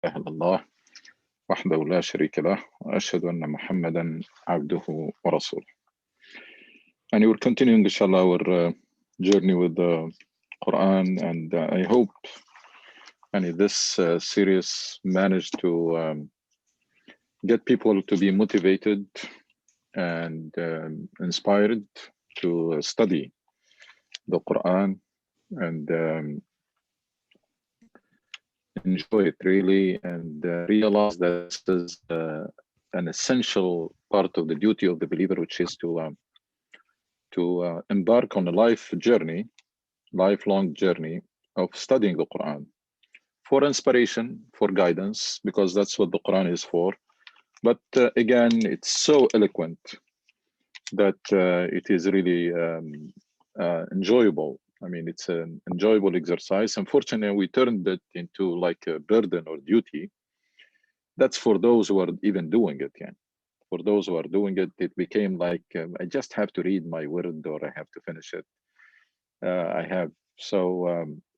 إله إلا الله وحده لا شريك له وأشهد أن محمدا عبده ورسوله. And we're continuing, inshallah, our journey with the Quran, and I hope this series managed to get people to be motivated and inspired to study the Quran and enjoy it really, and realize that this is an essential part of the duty of the believer, which is to embark on a lifelong journey of studying the Quran for inspiration, for guidance, because that's what the Quran is for. But again, it's so eloquent that it is really enjoyable. I mean, it's an enjoyable exercise. Unfortunately, we turned it into like a burden or duty. That's for those who are even doing it. Yeah. For those who are doing it, it became like I just have to read my word or I have to finish it.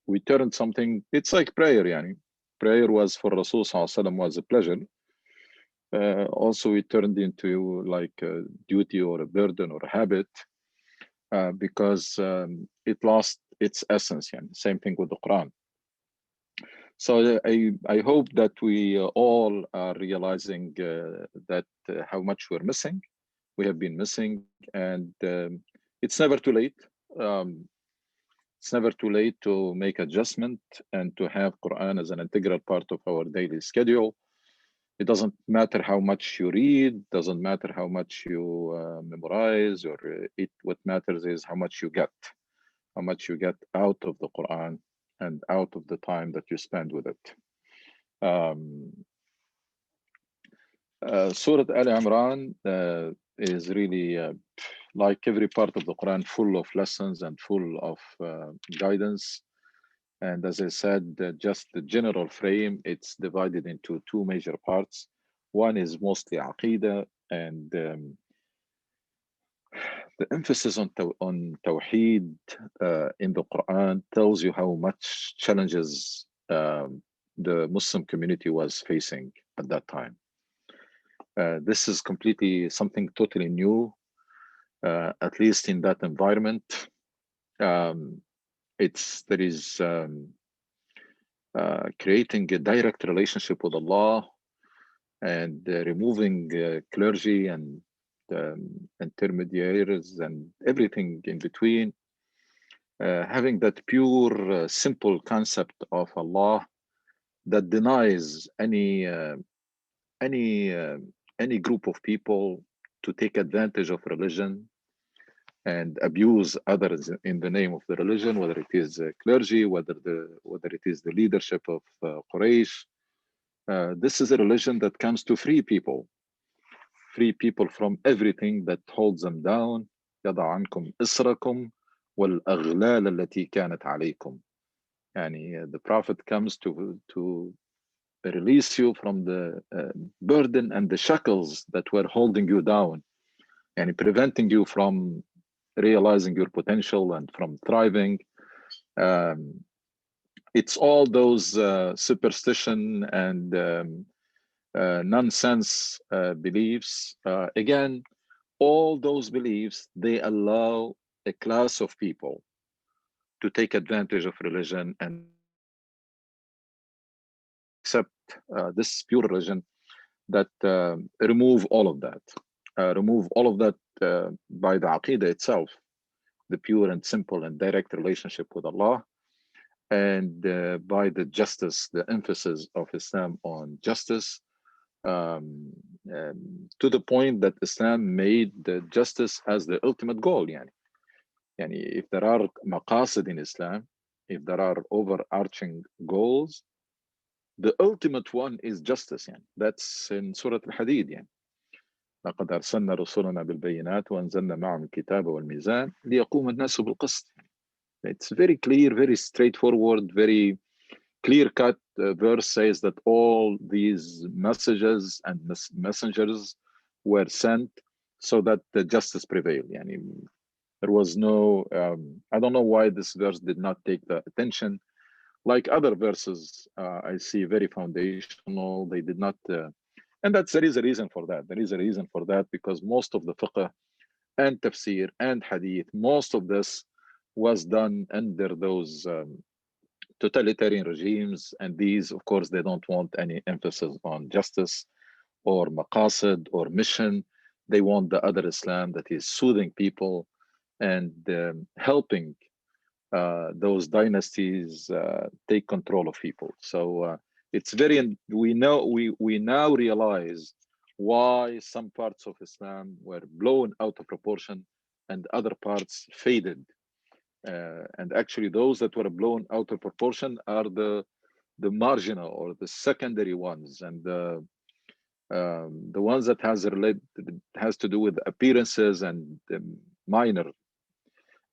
We turned something. It's like prayer. Yani. Prayer was for Rasul Sallallahu Alaihi Wasallam was a pleasure. Also, it turned into like a duty or a burden or a habit. Because it lost its essence. Yeah. Same thing with the Quran. So I hope that we all are realizing that how much we're missing. We have been missing, and it's never too late. It's never too late to make adjustment and to have Quran as an integral part of our daily schedule. It doesn't matter how much you read, doesn't matter how much you memorize, or what matters is how much you get out of the Quran and out of the time that you spend with it. Surah Al Imran is really like every part of the Quran, full of lessons and full of guidance. And as I said, just the general frame, it's divided into two major parts. One is mostly Aqidah, and the emphasis on Tawheed in the Quran tells you how much challenges the Muslim community was facing at that time. This is completely something totally new, at least in that environment. There is creating a direct relationship with Allah and removing clergy and intermediaries and everything in between. Having that pure, simple concept of Allah that denies any group of people to take advantage of religion and abuse others in the name of the religion, whether it is clergy, whether it is the leadership of Quraysh. This is a religion that comes to free people from everything that holds them down. يضع عنكم إصركم والأغلال التي كانت عليكم. And the Prophet comes to release you from the burden and the shackles that were holding you down and preventing you from realizing your potential and from thriving. It's all those superstition and nonsense beliefs. Again, all those beliefs, they allow a class of people to take advantage of religion and accept this pure religion that remove all of that. By the Aqidah itself, the pure and simple and direct relationship with Allah, and by the justice, the emphasis of Islam on justice, to the point that Islam made the justice as the ultimate goal. Yani if there are maqasid in Islam, if there are overarching goals, the ultimate one is justice. That's in Surah Al-Hadid. لقد أرسلنا رسلنا بالبينات وأنزلنا معهم الكتاب والميزان ليقوم الناس بالقسط. It's very clear, very straightforward, very clear-cut verse says that all these messages and messengers were sent so that the justice prevailed. There was no, I don't know why this verse did not take the attention like other verses, I see very foundational. They did not, and there is a reason for that. There is a reason for that because most of the fiqh and tafsir and hadith, most of this was done under those totalitarian regimes. And these, of course, they don't want any emphasis on justice or maqasid or mission. They want the other Islam that is soothing people and helping those dynasties take control of people. So it's very, we now realize why some parts of Islam were blown out of proportion and other parts faded. And actually those that were blown out of proportion are the marginal or the secondary ones, and the ones that has to do with appearances and minor.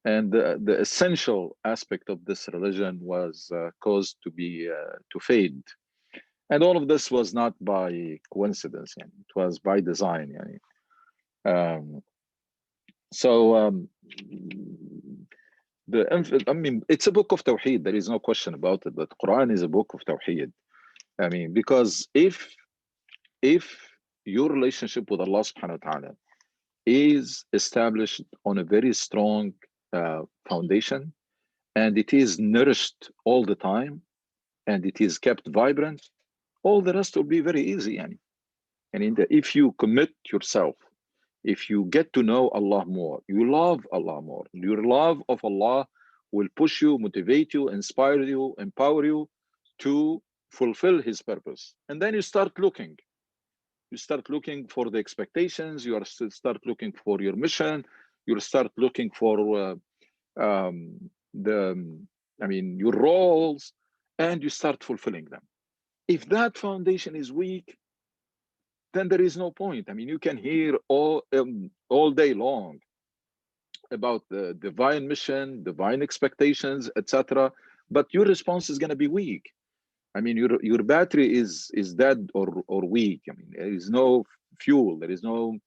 And the essential aspect of this religion was caused to be to fade. And all of this was not by coincidence, yani. It was by design. Yani. I mean, it's a book of Tawheed. There is no question about it. But Quran is a book of Tawheed. I mean, because if your relationship with Allah Subhanahu wa Taala is established on a very strong foundation, and it is nourished all the time, and it is kept vibrant, all the rest will be very easy. Yani. And if you commit yourself, if you get to know Allah more, you love Allah more, your love of Allah will push you, motivate you, inspire you, empower you to fulfill His purpose. And then you start looking. You start looking for the expectations, you start looking for your mission, you start looking for your roles, and you start fulfilling them. If that foundation is weak, then there is no point. I mean, you can hear all day long about the divine mission, divine expectations, etc., but your response is going to be weak. I mean, your battery is dead or weak. I mean, there is no fuel, there is no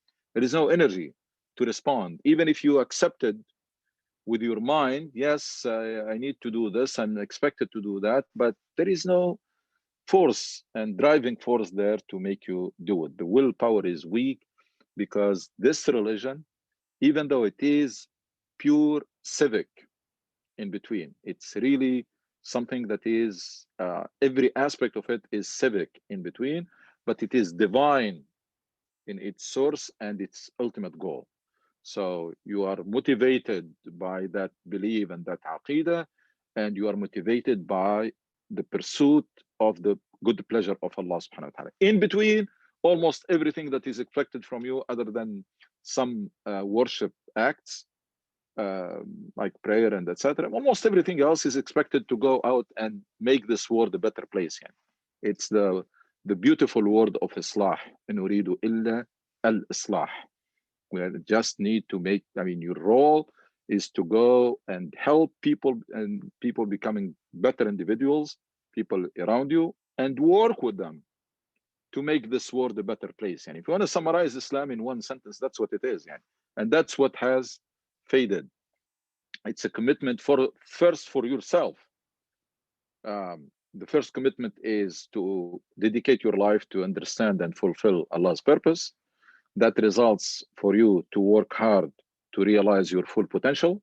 energy to respond. Even if you accepted with your mind, yes, I need to do this, I'm expected to do that, but there is no force and driving force there to make you do it. The willpower is weak because this religion, even though it is pure civic in between, it's really something that is every aspect of it is civic in between, but it is divine in its source and its ultimate goal. So you are motivated by that belief and that aqidah, and you are motivated by the pursuit of the good pleasure of Allah subhanahu wa ta'ala. In between, almost everything that is expected from you, other than some worship acts, like prayer and etc., almost everything else is expected to go out and make this world a better place. It's the beautiful word of Islah. In uridu illa al-islah. We just need to make, I mean, your role is to go and help people, and people becoming better individuals, people around you, and work with them to make this world a better place. And if you want to summarize Islam in one sentence, that's what it is. And that's what has faded. It's a commitment first for yourself. The first commitment is to dedicate your life to understand and fulfill Allah's purpose. That results for you to work hard to realize your full potential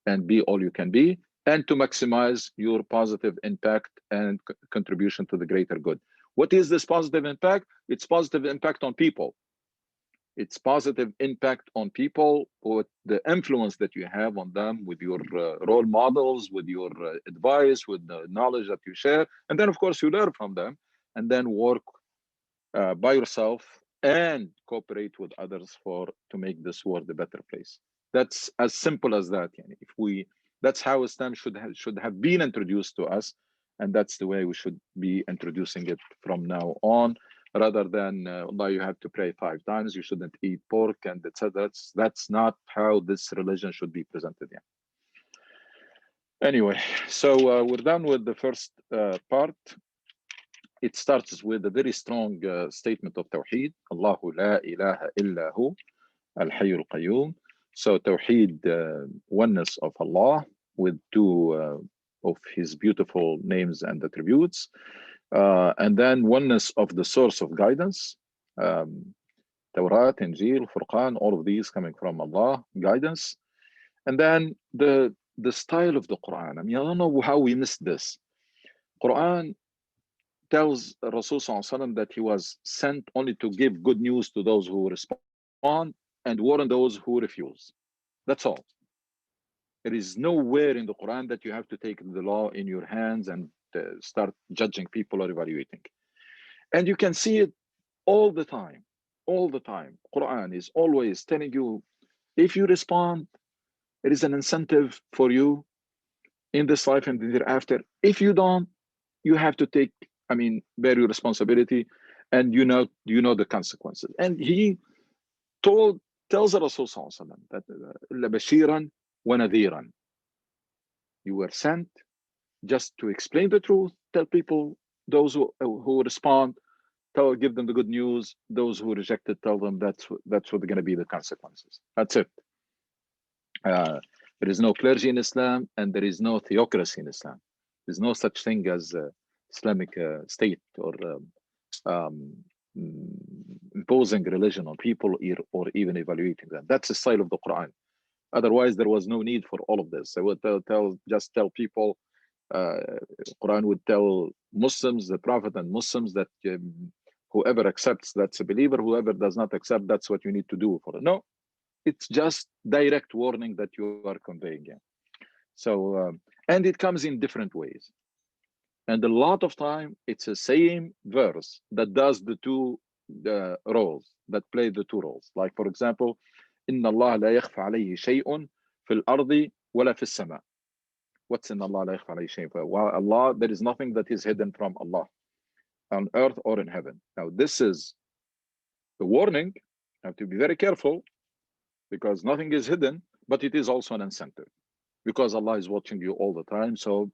and be all you can be, and to maximize your positive impact and contribution to the greater good. What is this positive impact? It's positive impact on people. It's positive impact on people with the influence that you have on them with your role models, with your advice, with the knowledge that you share. And then, of course, you learn from them and then work by yourself and cooperate with others to make this world a better place. That's as simple as that. That's how Islam should have been introduced to us, and that's the way we should be introducing it from now on, rather than you have to pray 5 times, you shouldn't eat pork, and etc. That's not how this religion should be presented. Anyway, so we're done with the first part. It starts with a very strong statement of Tawheed. Allahu la ilaha illa hu, al-Hayyul Qayyum. So Tawheed, oneness of Allah with 2 of his beautiful names and attributes. And then oneness of the source of guidance. Tawrat, Injil, Furqan, all of these coming from Allah, guidance. And then the style of the Quran. I mean, I don't know how we missed this. Quran tells Rasul that he was sent only to give good news to those who respond and warn those who refuse. That's all. There is nowhere in the Quran that you have to take the law in your hands and start judging people or evaluating. And you can see it all the time. All the time. Quran is always telling you, if you respond, it is an incentive for you in this life and thereafter. If you don't, you have to take, I mean, bear your responsibility, and you know the consequences. And he tells the Rasul that bashiran wa nadhiran. You were sent just to explain the truth, tell people, those who respond, give them the good news. Those who reject it, tell them that's what are going to be the consequences. That's it. There is no clergy in Islam, and there is no theocracy in Islam. There's no such thing as Islamic state or imposing religion on people or even evaluating them. That's the style of the Quran. Otherwise, there was no need for all of this. I would just tell people, Quran would tell Muslims, the Prophet and Muslims, that whoever accepts, that's a believer. Whoever does not accept, that's what you need to do for it. No, it's just direct warning that you are conveying. So, and it comes in different ways. And a lot of time, it's the same verse that does the two roles, that play the two roles. Like, for example, إِنَّ اللَّهَ لَا يَخْفَى عَلَيْهِ شَيْءٌ فِي الْأَرْضِ وَلَا فِي السَّمَاءِ. What's in Allah? لَا يَخْفَى عَلَيْهِ شَيْءٌ. Well, Allah, there is nothing that is hidden from Allah on earth or in heaven. Now, this is the warning. You have to be very careful, because nothing is hidden, but it is also an incentive, because Allah is watching you all the time. So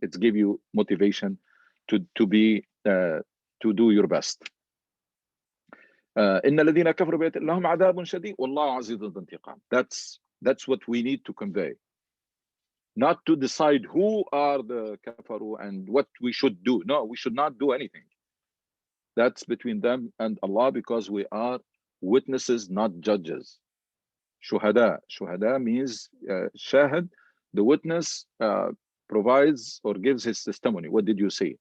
it's give you motivation to do your best. إن الذين كفروا بآيات لهم عذاب شديد والله عزيز ذو انتقام. That's what we need to convey, not to decide who are the kafaru and what we should do. No, we should not do anything. That's between them and Allah, because we are witnesses, not judges. Shuhada. Shuhada means shahid. The witness provides or gives his testimony. What did you say?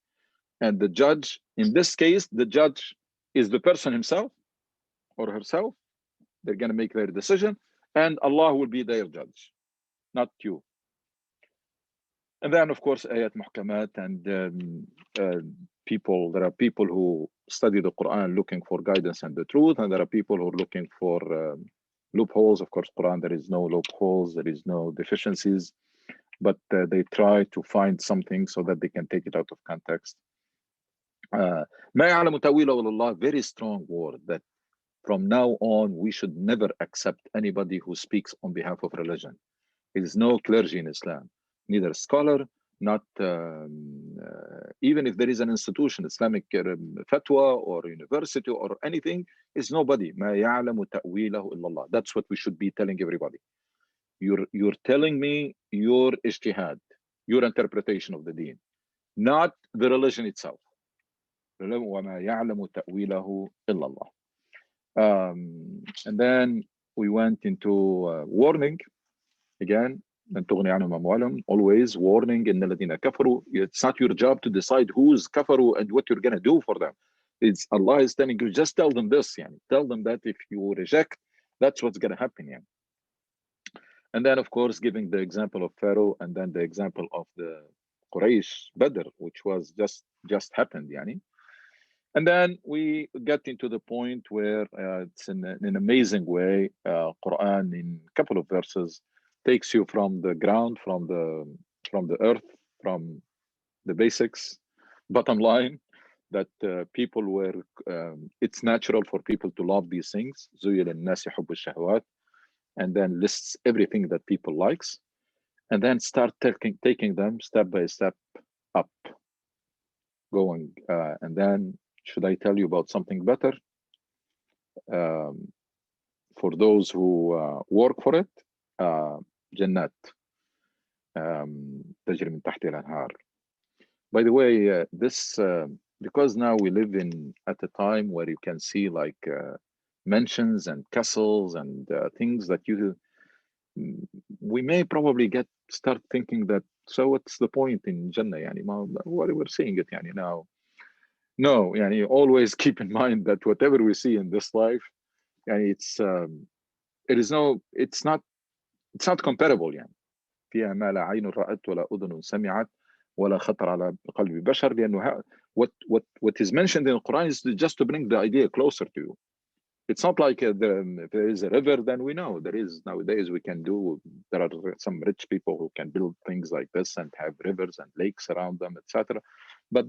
And the judge, in this case, the judge is the person himself or herself. They're going to make their decision, and Allah will be their judge, not you. And then, of course, ayat muhkamat, and there are people who study the Quran looking for guidance and the truth, and there are people who are looking for loopholes. Of course, Quran, there is no loopholes, there is no deficiencies, but they try to find something so that they can take it out of context. ما يعلم تأويله إلا الله, very strong word, that from now on we should never accept anybody who speaks on behalf of religion. There is no clergy in Islam, neither scholar, not even if there is an institution, Islamic fatwa or university or anything, is nobody. ما يعلم تأويله إلا الله. That's what we should be telling everybody. You're telling me your ijtihad, your interpretation of the deen, not the religion itself. وما يعلم تأويله إلا الله. And then we went into warning again. Always warning. إن الذين كفروا. It's not your job to decide who's kafaru and what you're gonna do for them. It's Allah is telling you, just tell them this. Tell them that if you reject, that's what's gonna happen. And then, of course, giving the example of Pharaoh, and then the example of the Quraysh Badr, which was just happened. And then we get into the point where it's in an amazing way, Quran in a couple of verses takes you from the ground, from the earth, from the basics, bottom line, that people were, it's natural for people to love these things, زُيِّنَ لِلنَّاسِ حُبُّ الشَّهَوَاتِ, and then lists everything that people likes, and then start taking them step by step up, going, and then, should I tell you about something better? For those who work for it, Jannat. تجري من تحتها الأنهار. By the way, because now we live at a time where you can see like mansions and castles and things that we may probably start thinking that, so what's the point in Jannah? Yani, what we're seeing it yani, now. No, yani, always keep in mind that whatever we see in this life, yani, it's not comparable. Yani. فيها ما لا عين رأت ولا أذن سمعت ولا خطر على قلب بشر, لأنه what is mentioned in the Quran is just to bring the idea closer to you. It's not like there is a river, then we know there is nowadays there are some rich people who can build things like this and have rivers and lakes around them, etc. But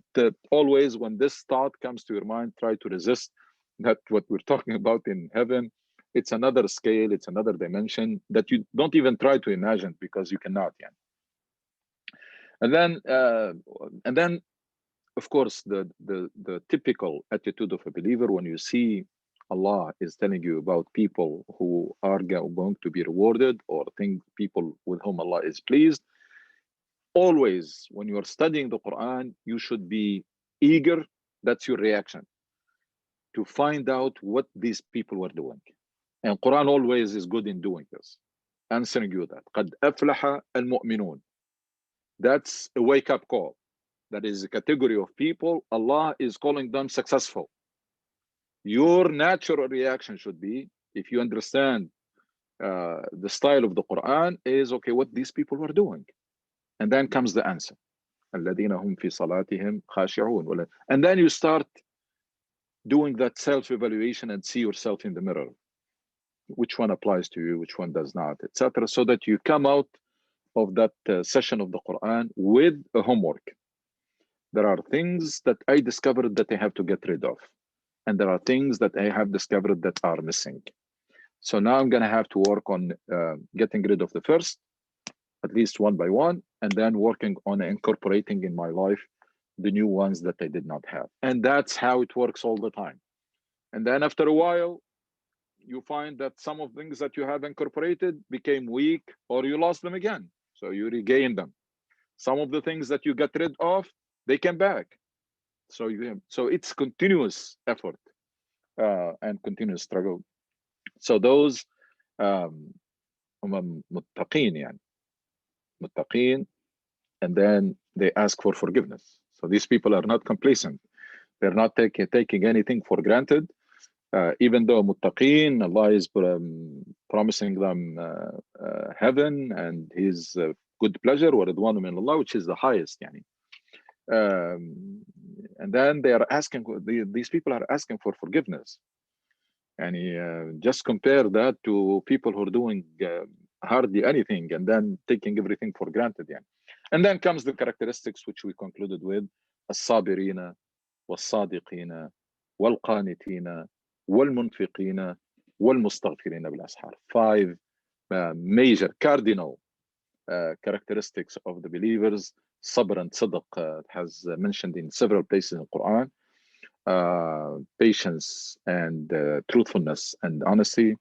always when this thought comes to your mind, try to resist that what we're talking about in heaven. It's another scale, it's another dimension that you don't even try to imagine because you cannot. Yeah. And then of course the typical attitude of a believer when you see Allah is telling you about people who are going to be rewarded, or people with whom Allah is pleased. Always when you are studying the Quran, you should be eager, that's your reaction, to find out what these people were doing. And Quran always is good in doing this, answering you that. قَدْ أَفْلَحَ الْمُؤْمِنُونَ. That's a wake-up call. That is a category of people Allah is calling them successful. Your natural reaction should be, if you understand the style of the Quran, is okay, what these people were doing. And then comes the answer. الَّذِينَ هُمْ فِي صَلَاتِهِمْ خَاشِعُونَ. And then you start doing that self-evaluation and see yourself in the mirror. Which one applies to you, which one does not, etc. So that you come out of that session of the Quran with a homework. There are things that I discovered that I have to get rid of. And there are things that I have discovered that are missing. So now I'm going to have to work on getting rid of the first, at least one by one, and then working on incorporating in my life the new ones that I did not have. And that's how it works all the time. And then after a while, you find that some of the things that you have incorporated became weak, or you lost them again. So you regain them. Some of the things that you got rid of, they came back. So it's continuous effort and continuous struggle. So those متقين يعني متقين, and then they ask for forgiveness. So these people are not complacent. They're not taking anything for granted. Even though muttaqeen, Allah is promising them heaven and His good pleasure, وَرِضْوَانُ مِنَ اللَّهِ, which is the highest. Yani. And then they are asking, these people are asking for forgiveness. And just compare that to people who are doing hardly anything and then taking everything for granted. Yeah. And then comes the characteristics which we concluded with: الصابرين والصادقين والقانتين والمنفقين والمستغفرين بالأسحار. 5 major cardinal characteristics of the believers. Sabr and Sidq has mentioned in several places in the Quran. Patience and truthfulness and honesty.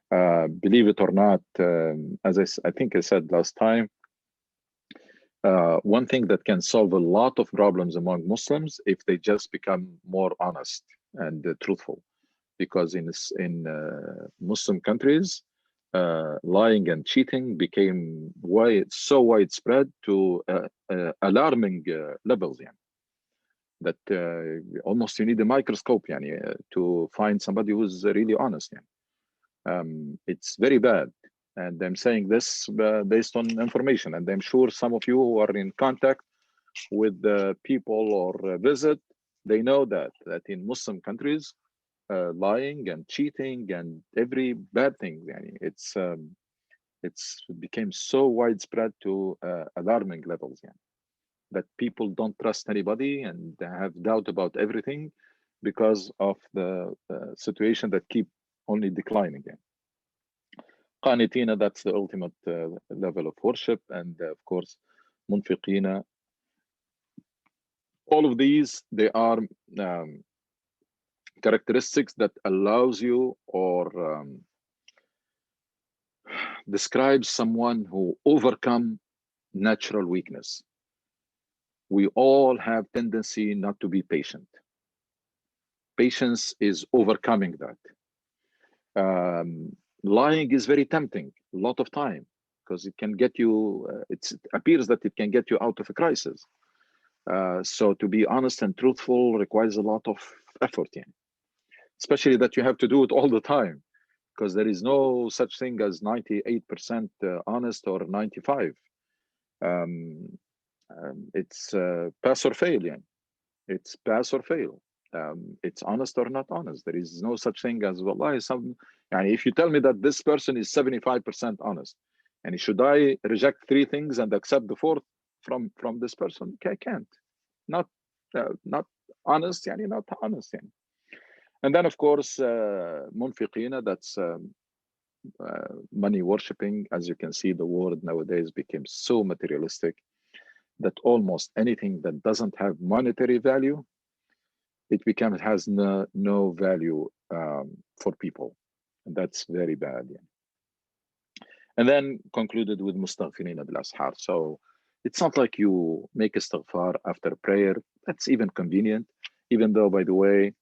Believe it or not, as I think I said last time, one thing that can solve a lot of problems among Muslims if they just become more honest and truthful, because in Muslim countries, lying and cheating became so widespread to alarming levels. Yeah. That almost you need a microscope to find somebody who's really honest. It's very bad. And I'm saying this based on information. And I'm sure some of you who are in contact with people or visit, they know that in Muslim countries, lying and cheating and every bad thing, it became so widespread to alarming levels. That people don't trust anybody and have doubt about everything because of the situation that keep only declining. Qanitina, that's the ultimate level of worship. And of course, munfiqina. All of these, they are characteristics that allows you or describes someone who overcome natural weakness. We all have tendency not to be patient. Patience is overcoming that. Lying is very tempting a lot of time because it can get you, it appears that it can get you out of a crisis. So to be honest and truthful requires a lot of effort, yeah. Especially that you have to do it all the time, because there is no such thing as 98% honest or 95. It's pass or fail, yeah. It's pass or fail. It's honest or not honest. There is no such thing as, wallahi, and if you tell me that this person is 75% honest, and should I reject 3 things and accept the 4th from this person? I can't. Not honest, yani not honest. Yani. And then, of course, munfiqina, that's money worshipping. As you can see, the world nowadays became so materialistic that almost anything that doesn't have monetary value, it has no value for people. And that's very bad. Yeah. And then concluded with mustaghfirina bil ashar. So it's not like you make istighfar after prayer. That's even convenient. Even though, by the way,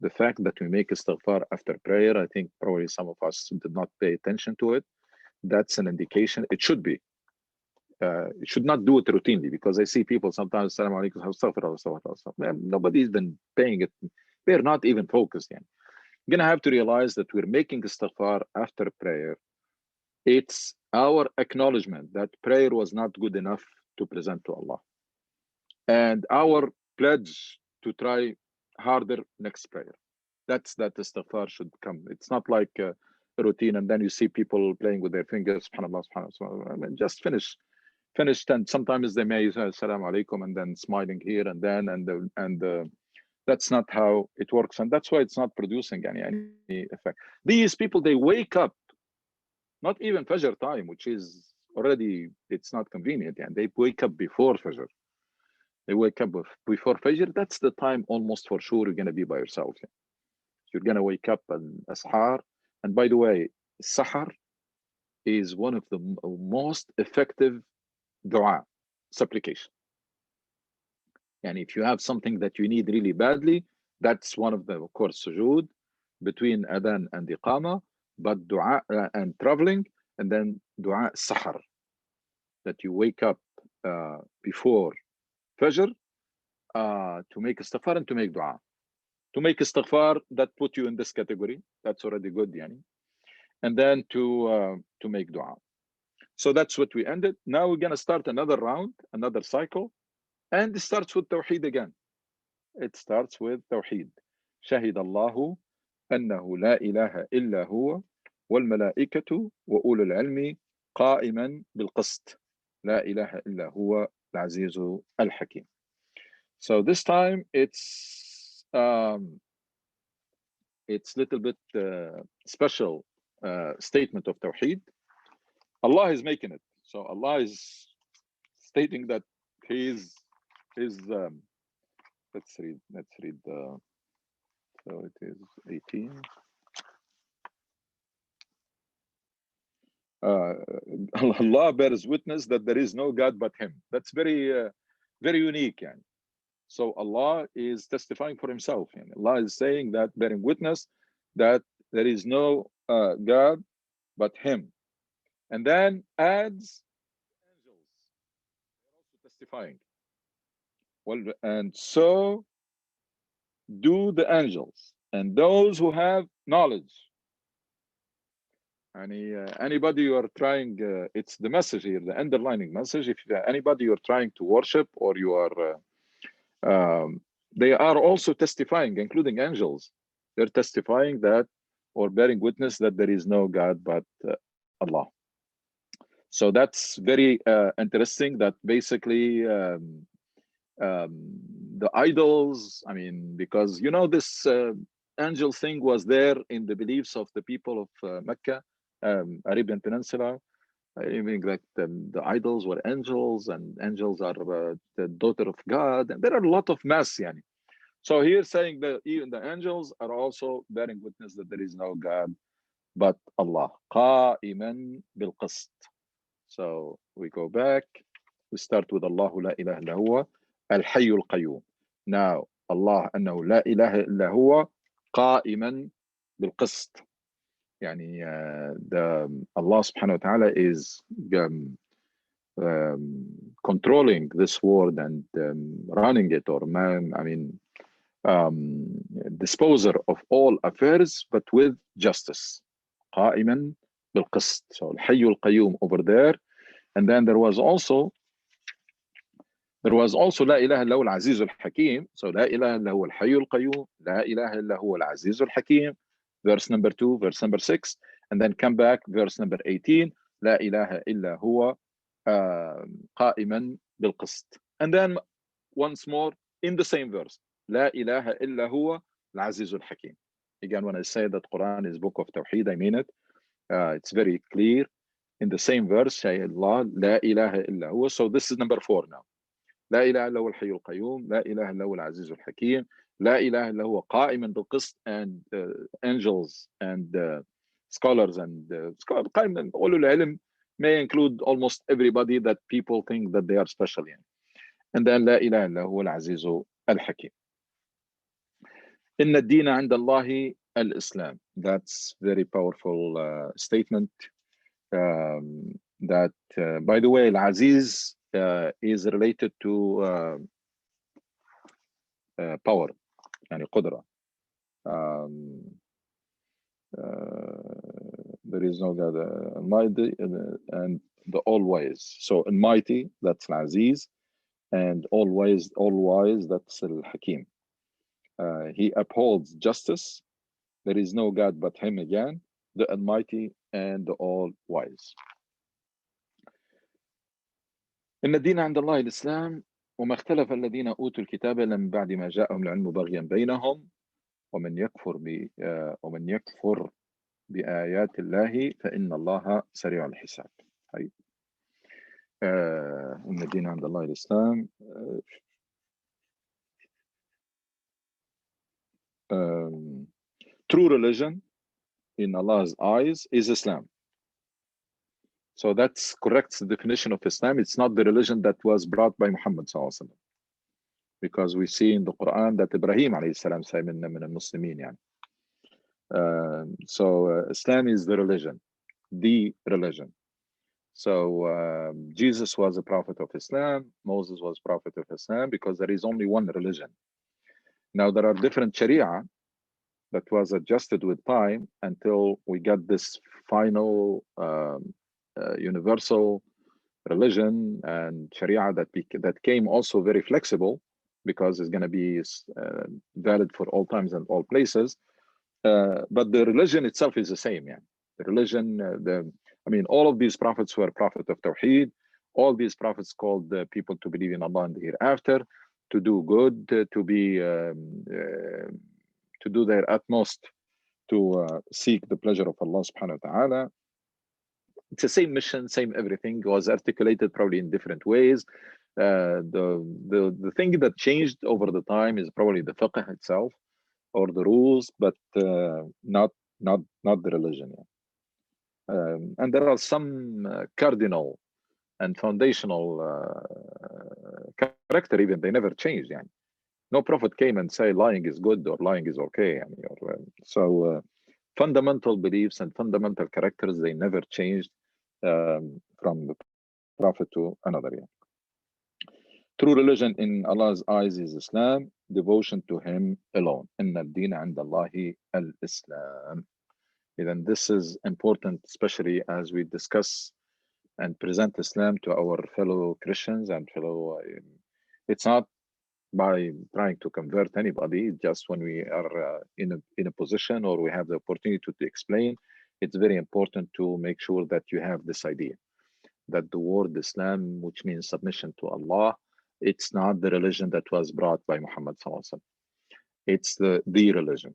the fact that we make istighfar after prayer, I think probably some of us did not pay attention to it. That's an indication. It should be. You should not do it routinely, because I see people sometimes, Assalamu alaikum, astaghfirullah. Nobody's been paying it. They're not even focused. You're going to have to realize that we're making istighfar after prayer. It's our acknowledgement that prayer was not good enough to present to Allah. And our pledge to try harder next prayer. That istighfar should come. It's not like a routine and then you see people playing with their fingers, subhanallah, subhanallah. I mean, just finish, and sometimes they may say assalamu alaikum and then smiling here and then, and that's not how it works. And that's why it's not producing any effect. These people, they wake up, not even Fajr time, which is already, it's not convenient. And they wake up before Fajr. They wake up before Fajr. That's the time almost for sure you're going to be by yourself. You're going to wake up and Ashar. And by the way, Sahar is one of the most effective dua, supplication. And if you have something that you need really badly, that's one of the, of course, sujood between adhan and iqama, but dua and traveling, and then dua sahar, that you wake up before Fajr to make istighfar and to make dua. To make istighfar, that put you in this category. That's already good, yani. And then to make dua. So that's what we ended. Now we're going to start another round, another cycle. And it starts with Tawheed again. It starts with Tawheed. شهد الله أنه لا إله إلا هو والملائكة وأولو العلم قائما بالقسط لا إله إلا هو العزيز الحكيم. So this time it's little bit special statement of Tawheed. Allah is making it. So Allah is stating that He is let's read the, so it is 18. Allah bears witness that there is no God but Him. That's very very unique. Yani. So Allah is testifying for Himself. And Allah is saying that, bearing witness that there is no God but Him. And then adds angels. They're also testifying. Well, and so do the angels and those who have knowledge. Anybody you are trying, it's the message here, the underlining message. If anybody you're trying to worship, or you are, they are also testifying, including angels. They're testifying that, or bearing witness that there is no God but Allah. So that's very interesting. That basically the idols, I mean, because this angel thing was there in the beliefs of the people of Mecca, Arabian Peninsula. I mean, like the idols were angels, and angels are the daughter of God, and there are a lot of mass. Yani. So here saying that even the angels are also bearing witness that there is no God but Allah. قائما بالقسط. So we go back. we start with Allah لا إله إلا هو الحي القيوم. Now Allah أنه لا إله إلا هو قائما بالقسط. يعني Allah subhanahu wa ta'ala is controlling this world and running it, or disposer of all affairs, but with justice. قائما بالقسط. So الحي القيوم over there. And then there was also لا إله إلا هو العزيز الحكيم. So لا إله إلا هو الحي القيوم, لا إله إلا هو العزيز الحكيم, verse number 2, verse number 6, and then come back, verse number 18, لا إله إلا هو قائما بالقسط. And then once more in the same verse, لا إله إلا هو العزيز الحكيم. Again, when I say that Quran is book of Tawheed, I mean it. It's very clear. In the same verse, say Allah, لا إله إلا هو. So this is number 4 now. لا إله إلا هو الحي القيوم, لا إله إلا هو العزيز الحكيم, لا إله إلا هو قائما بالقسط. And angels and scholars and قائما أولو العلم may include almost everybody that people think that they are special. يعني. And then لا إله إلا هو العزيز الحكيم. إن الدين عند الله الإسلام. That's very powerful statement. That by the way, Al-Aziz is related to power, يعني قدرة. There is no God Almighty and the all-wise. So Almighty, that's Al-Aziz, and all-wise, that's Al-Hakim. He upholds justice. There is no God but him again, the Almighty and the all-wise. إن الدين عند الله الإسلام وما اختلف الذين أوتوا الكتاب إلا من بعد ما جاءهم العلم بغيا بينهم ومن يكفر بآيات الله فإن الله سريع الحساب. إن الدين عند الله الإسلام. True religion in Allah's eyes is Islam. So that's correct definition of Islam. It's not the religion that was brought by Muhammad sallallahu alaihi wasallam, because we see in the Quran that Ibrahim alayhi salam say min al-Muslimin. Yani. So Islam is the religion. So Jesus was a prophet of Islam. Moses was prophet of Islam, because there is only one religion. Now there are different Sharia that was adjusted with time until we got this final universal religion and Sharia that came also very flexible, because it's going to be valid for all times and all places. But the religion itself is the same. Yeah, the religion, all of these prophets were prophet of Tawheed. All these prophets called the people to believe in Allah and the hereafter, to do good, to do their utmost to seek the pleasure of Allah subhanahu wa ta'ala. It's the same mission, same everything. It was articulated probably in different ways. The thing that changed over the time is probably the fiqh itself or the rules, but not the religion. And there are some cardinal and foundational character, even they never changed. Yani. No prophet came and say lying is good or lying is okay. So fundamental beliefs and fundamental characters, they never changed from the prophet to another. Yeah. True religion in Allah's eyes is Islam, devotion to him alone. Inna ad-din 'inda Allahi al-Islam. Then this is important, especially as we discuss and present Islam to our fellow Christians and fellow. It's not by trying to convert anybody. Just when we are in a position or we have the opportunity to explain, it's very important to make sure that you have this idea that the word Islam, which means submission to Allah, it's not the religion that was brought by Muhammad sallallahu alaihi wasallam. It's the religion.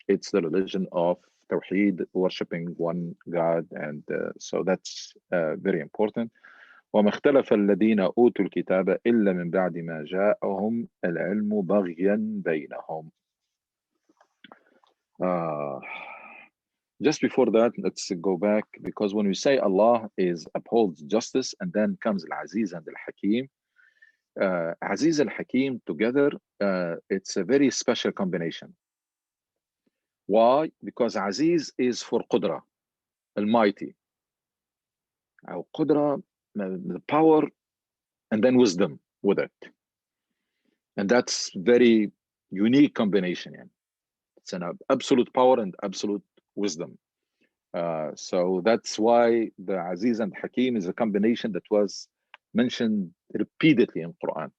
It's the religion of Tawheed, worshiping one God, and so that's very important. وما اختلف الذين أوتوا الكتاب إلا من بعد ما جاءهم العلم بغيا بينهم. Just before that, let's go back, because when we say Allah is upholds justice, and then comes Al-Aziz and Al-Hakim, Aziz Al-Hakim together, it's a very special combination. Why? Because Aziz is for Qudra, Almighty. Qudra, the power, and then wisdom with it. And that's very unique combination. Yeah. It's an absolute power and absolute wisdom. So that's why the Aziz and Hakim is a combination that was mentioned repeatedly in Quran.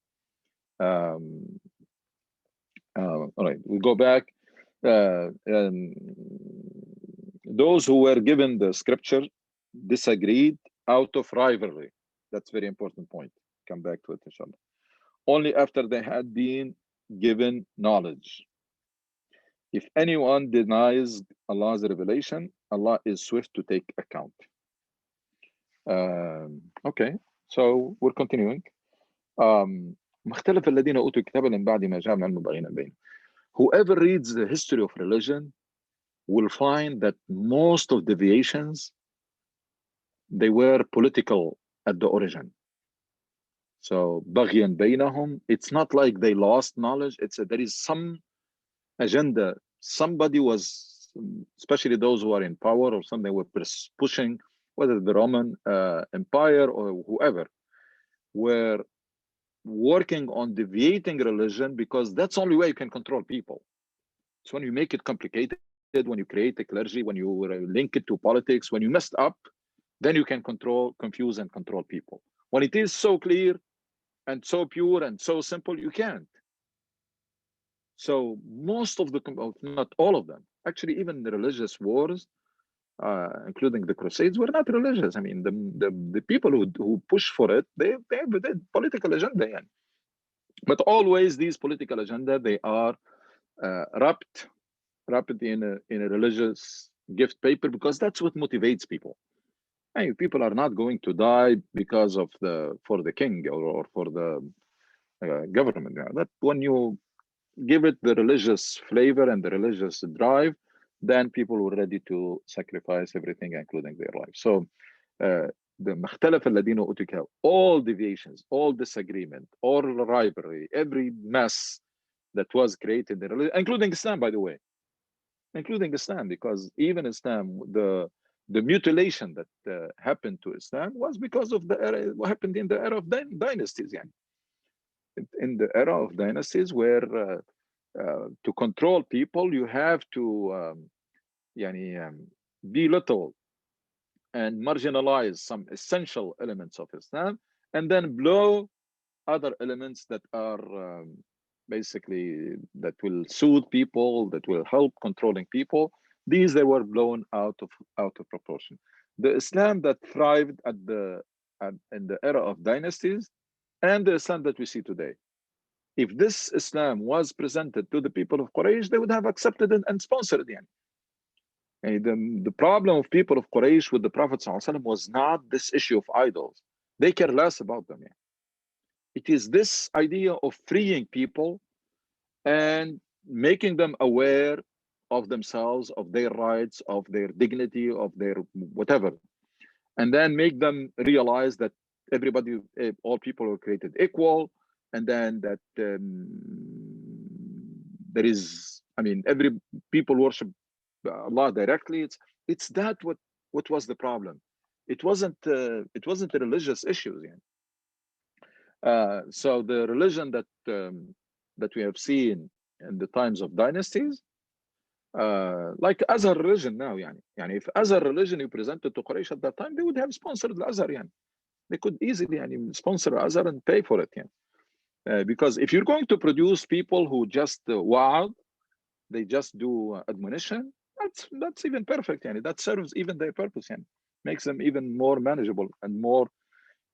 All right, we go back. Those who were given the scripture disagreed out of rivalry. That's a very important point. Come back to it, inshallah. Only after they had been given knowledge. If anyone denies Allah's revelation, Allah is swift to take account. Okay, so we're continuing. مختلف الذين أوتوا الكتاب من بعد ما جاءهم العلم بغيا بينهم. Whoever reads the history of religion will find that most of deviations, they were political at the origin. So بغيا بينهم, it's not like they lost knowledge. There is some agenda. Somebody was, especially those who are in power or something, were pushing, whether the Roman Empire or whoever, were working on deviating religion, because that's the only way you can control people. It's when you make it complicated, when you create a clergy, when you link it to politics, when you messed up, then you can confuse and control people. When it is so clear and so pure and so simple, you can't. So most of the, not all of them, actually, even the religious wars, including the Crusades, were not religious. I mean, the people who push for it, they have a political agenda. Yeah. But always these political agenda, they are wrapped in a religious gift paper, because that's what motivates people. I mean, people are not going to die because of for the king or for the government. Yeah. That when you give it the religious flavor and the religious drive, then people were ready to sacrifice everything, including their life. So the مختلف الذين أوتوا الكتاب, all deviations, all disagreement, all rivalry, every mess that was created in religion, including Islam, by the way, including Islam, because even Islam, the mutilation that happened to Islam was because of the era, what happened in the era of dynasties. Yeah. In the era of dynasties, where to control people, you have to belittle and marginalize some essential elements of Islam, and then blow other elements that are basically that will soothe people, that will help controlling people. These, they were blown out of proportion. The Islam that thrived in the era of dynasties, and the Islam that we see today, if this Islam was presented to the people of Quraysh, they would have accepted it and sponsored it. And the problem of people of Quraysh with the Prophet ﷺ was not this issue of idols. They care less about them. It is this idea of freeing people and making them aware of themselves, of their rights, of their dignity, of their whatever. And then make them realize that everybody, all people are created equal, and then that there is, I mean, every people worship Allah directly. It's that what was the problem. It wasn't the religious issues. So the religion that we have seen in the times of dynasties, like Azhar religion now, if Azhar religion you presented to Quraysh at that time, they would have sponsored the Azhar. They could easily sponsor Azhar and pay for it. Because if you're going to produce people who just wa'ad, they just do admonition, that's even perfect. That serves even their purpose. Makes them even more manageable and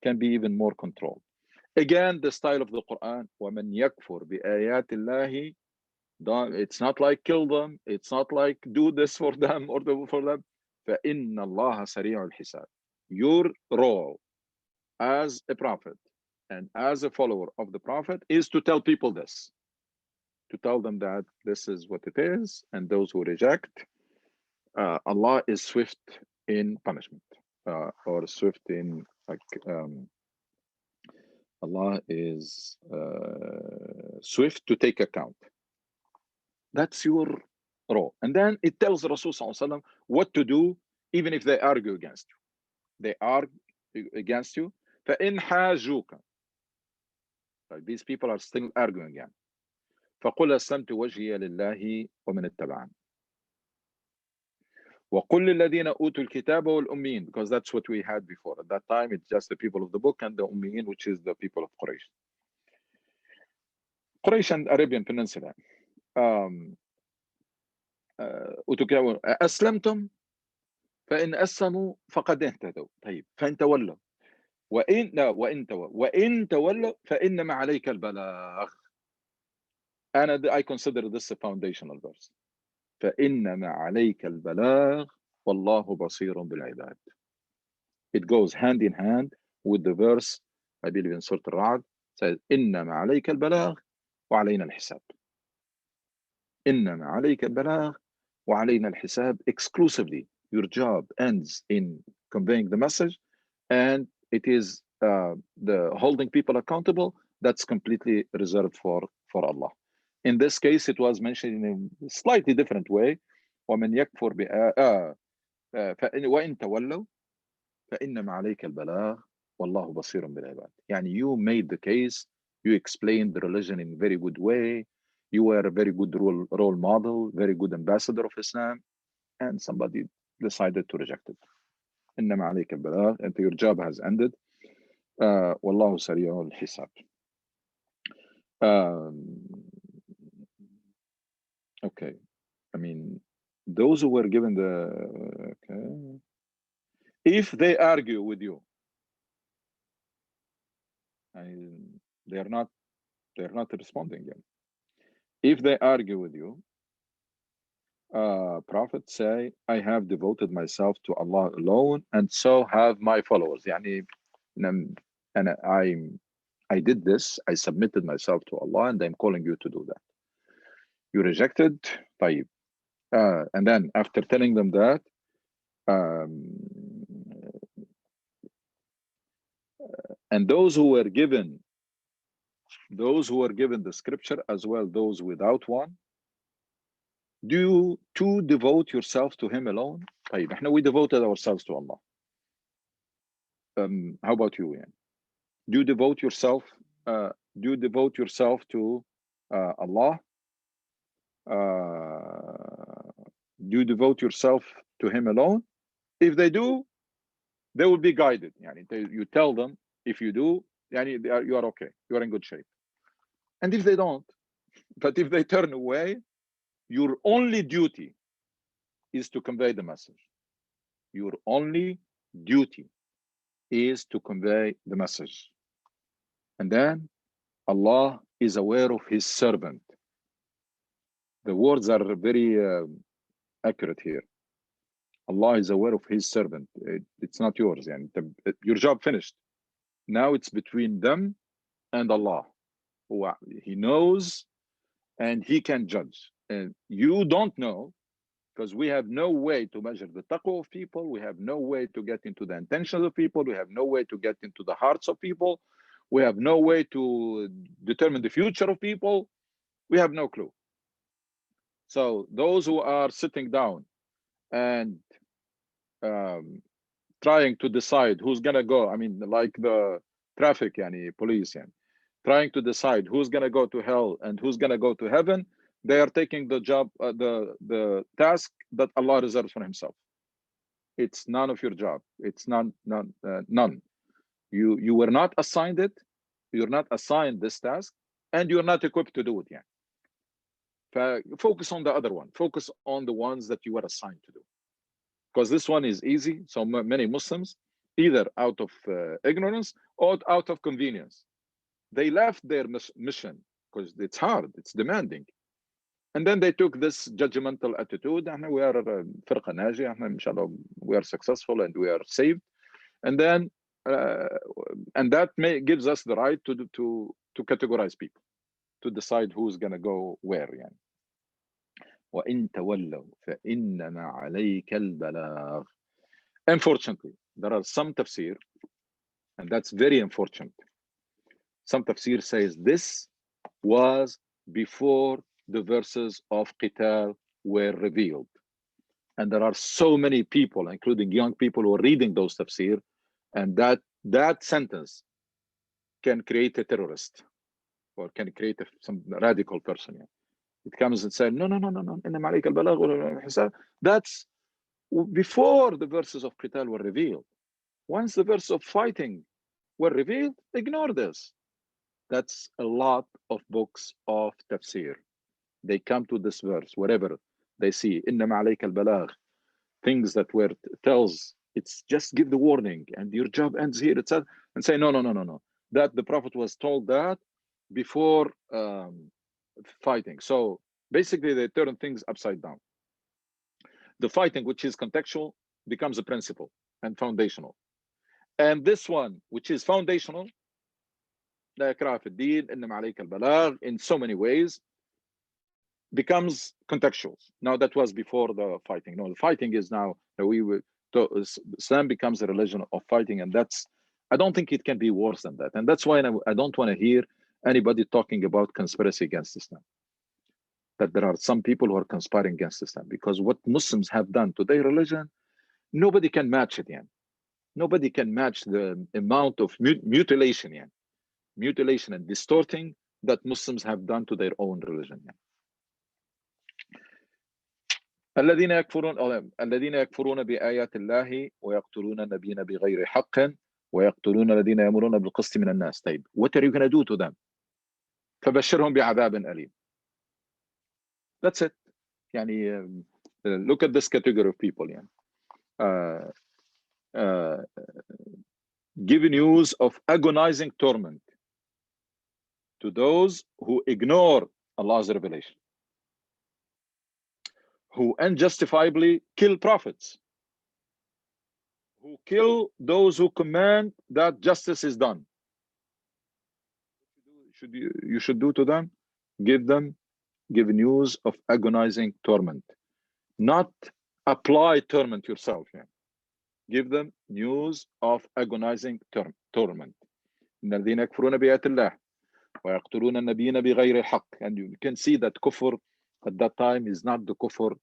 can be even more controlled. Again, the style of the Quran, وَمَنْ يَكْفُرْ بِآيَاتِ اللَّهِ, it's not like kill them, it's not like do this for them or do for them. فَإِنَّ اللَّهَ سَرِيعُ الْحِسَابِ. Your role as a prophet and as a follower of the prophet is to tell people this, to tell them that this is what it is, and those who reject, Allah is swift in punishment, or swift in Allah is swift to take account. That's your role. And then it tells the Rasul ﷺ what to do, even if they argue against you. They argue against you. فَإِنْ حَاجُوكَ. These people are still arguing again. فَقُلْ أَسْلَمْتُ وَجْهِيَ لِلَّهِ وَمَنِ اتَّبَعَنِ. وَقُلْ لِلَّذِينَ أُوتُوا الْكِتَابَ وَالْأُمِّيِّينَ, because that's what we had before. At that time, it's just the people of the book and the Ummiyin, which is the people of Quraysh. Quraysh and Arabian Peninsula. أسلمتم فإن أسلموا فقد اهتدوا. طيب فإن تولوا وإن تولوا فإنما عليك البلاغ. And I consider this a foundational verse. فإنما عليك البلاغ والله بصير بالعباد. It goes hand in hand with the verse, I believe in Surah Al-Ra'd, says إنما عليك البلاغ وعلينا الحساب. إنما عليك البلاغ وعلينا الحساب. Exclusively, your job ends in conveying the message, and it is the holding people accountable. That's completely reserved for Allah. In this case, it was mentioned in a slightly different way. ومن يكفر وإن تولوا فإنما عليك البلاغ والله بصير بالعباد. يعني you made the case, you explained the religion in a very good way, you were a very good role model, very good ambassador of Islam, and somebody decided to reject it. إنما عليك البلاغ, and your job has ended. والله سريع الحساب. Okay, I mean, those who were given the, okay, if they argue with you, they're not responding yet. If they argue with you, Prophet say, I have devoted myself to Allah alone, and so have my followers. يعني, and I did this, I submitted myself to Allah, and I'm calling you to do that. You rejected, طيب. And then after telling them that, and those who were given the scripture, as well those without one, do you to devote yourself to him alone? طيب, احنا we devoted ourselves to Allah. How about you, Ian? Do you devote yourself to Allah? Do you devote yourself to him alone? If they do, they will be guided. Yani you tell them, if you do, yani you are okay, you are in good shape. And if they don't, but if they turn away, your only duty is to convey the message. Your only duty is to convey the message. And then Allah is aware of his servant. The words are very accurate here. Allah is aware of his servant. It's not yours. And your job finished. Now it's between them and Allah. He knows and he can judge. And you don't know, because we have no way to measure the taqwa of people. We have no way to get into the intentions of people. We have no way to get into the hearts of people. We have no way to determine the future of people. We have no clue. So those who are sitting down and trying to decide who's gonna go, I mean, like the traffic, police, trying to decide who's gonna go to hell and who's gonna go to heaven, they are taking the job, the task that Allah reserves for himself. It's none of your job. It's none. You were not assigned it. You're not assigned this task, and you're not equipped to do it. Focus on the other one. Focus on the ones that you were assigned to do, because this one is easy. So many Muslims, either out of ignorance or out of convenience, they left their mission because it's hard, it's demanding. And then they took this judgmental attitude, and we are فرقة ناجية, inshallah, we are successful and we are saved. And then, and that gives us the right to categorize people, to decide who's gonna go where. وإن تولوا فإنما عليك البلاغ. Unfortunately, there are some tafsir, and that's very unfortunate. Some tafsir says this was before the verses of Qital were revealed. And there are so many people, including young people, who are reading those tafsir, and that sentence can create a terrorist or can create some radical person. Yeah. It comes and says, no, إنما عليك البلاغ والحساب. That's before the verses of Qital were revealed. Once the verses of fighting were revealed, ignore this. That's a lot of books of tafsir. They come to this verse, wherever they see, إنما عليك البلاغ, things that were tells, it's just give the warning and your job ends here, it says, and say, no. That the Prophet was told that before fighting. So basically they turn things upside down. The fighting, which is contextual, becomes a principle and foundational. And this one, which is foundational, لا إكراه في الدين إنما عليك البلاغ, in so many ways, becomes contextual. Now that was before the fighting. No, the fighting is now, Islam becomes a religion of fighting, and that's, I don't think it can be worse than that. And that's why I don't want to hear anybody talking about conspiracy against Islam. That there are some people who are conspiring against Islam, because what Muslims have done to their religion, nobody can match it. Nobody can match the amount of mutilation and distorting that Muslims have done to their own religion. الذين يكفرون بآيات الله ويقتلون النبيين بغير حق ويقتلون الذين يأمرون بالقسط من الناس. طيب, what are you going to do to them? فبشرهم بعذاب أليم. That's it. Look at this category of people. Give news of agonizing torment to those who ignore Allah's revelation, who unjustifiably kill prophets, who kill those who command that justice is done. You should do to them? Give news of agonizing torment. Not apply torment yourself. Give them news of agonizing torment. الذين يكفرون بآيات الله ويقتلون النبيين بغير الحق. And you can see that kufr at that time is not the kufr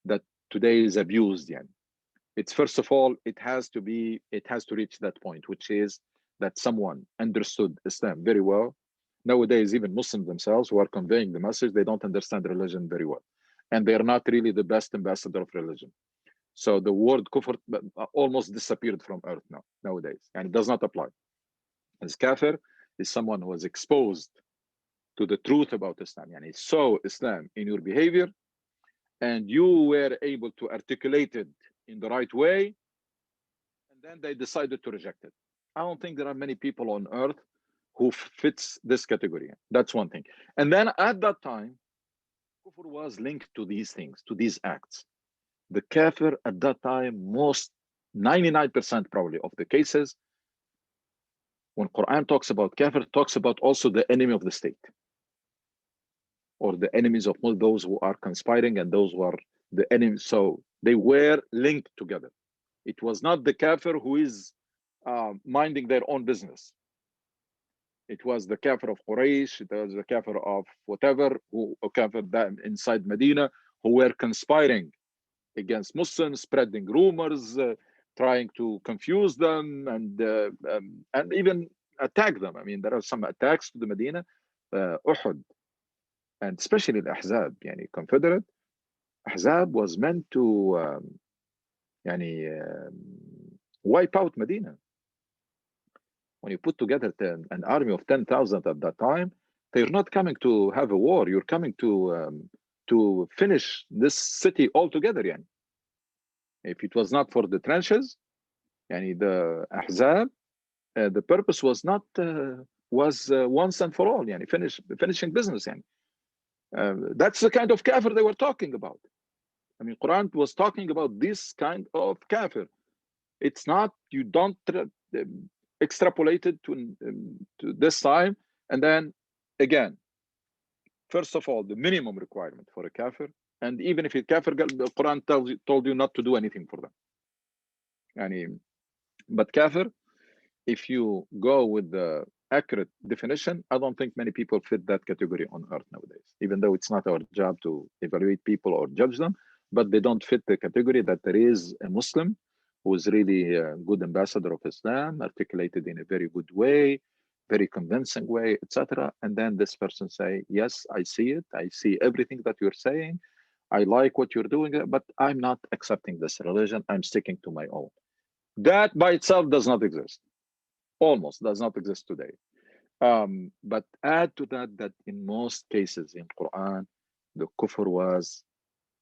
that today is abused. It's, first of all, it has to reach that point, which is that someone understood Islam very well. Nowadays, even Muslims themselves who are conveying the message, they don't understand religion very well. And they are not really the best ambassador of religion. So the word kufr almost disappeared from earth nowadays, and it does not apply. As kafir is someone who was exposed to the truth about Islam. He saw Islam in your behavior, and you were able to articulate it in the right way, and then they decided to reject it. I don't think there are many people on earth who fits this category. That's one thing. And then at that time, kufr was linked to these things, to these acts. The kafir at that time, 99% probably of the cases, when Quran talks about kafir, talks about also the enemy of the state, or the enemies of those who are conspiring and those who are the enemies. So they were linked together. It was not the kafir who is minding their own business. It was the kafir of Quraysh, it was the kafir of whatever, kafir inside Medina, who were conspiring against Muslims, spreading rumors, trying to confuse them, and even attack them. There are some attacks to the Medina, Uhud, and especially the Ahzab, Confederate. Ahzab was meant to wipe out Medina. When you put together an army of 10,000 at that time, they're not coming to have a war. You're coming to finish this city altogether. If it was not for the trenches, the Ahzab, the purpose was not was once and for all, finishing business. That's the kind of kafir they were talking about. Quran was talking about this kind of kafir. It's not, you don't extrapolate it to this time. And then again, first of all, the minimum requirement for a kafir And even if it's kafir, the Quran told you not to do anything for them. But kafir, if you go with the accurate definition, I don't think many people fit that category on earth nowadays, even though it's not our job to evaluate people or judge them, but they don't fit the category that there is a Muslim who is really a good ambassador of Islam, articulated in a very good way, very convincing way, etc. And then this person say, yes, I see it. I see everything that you're saying. I like what you're doing, but I'm not accepting this religion. I'm sticking to my own. That by itself does not exist. Almost does not exist today. But add to that in most cases in Quran, the kufr was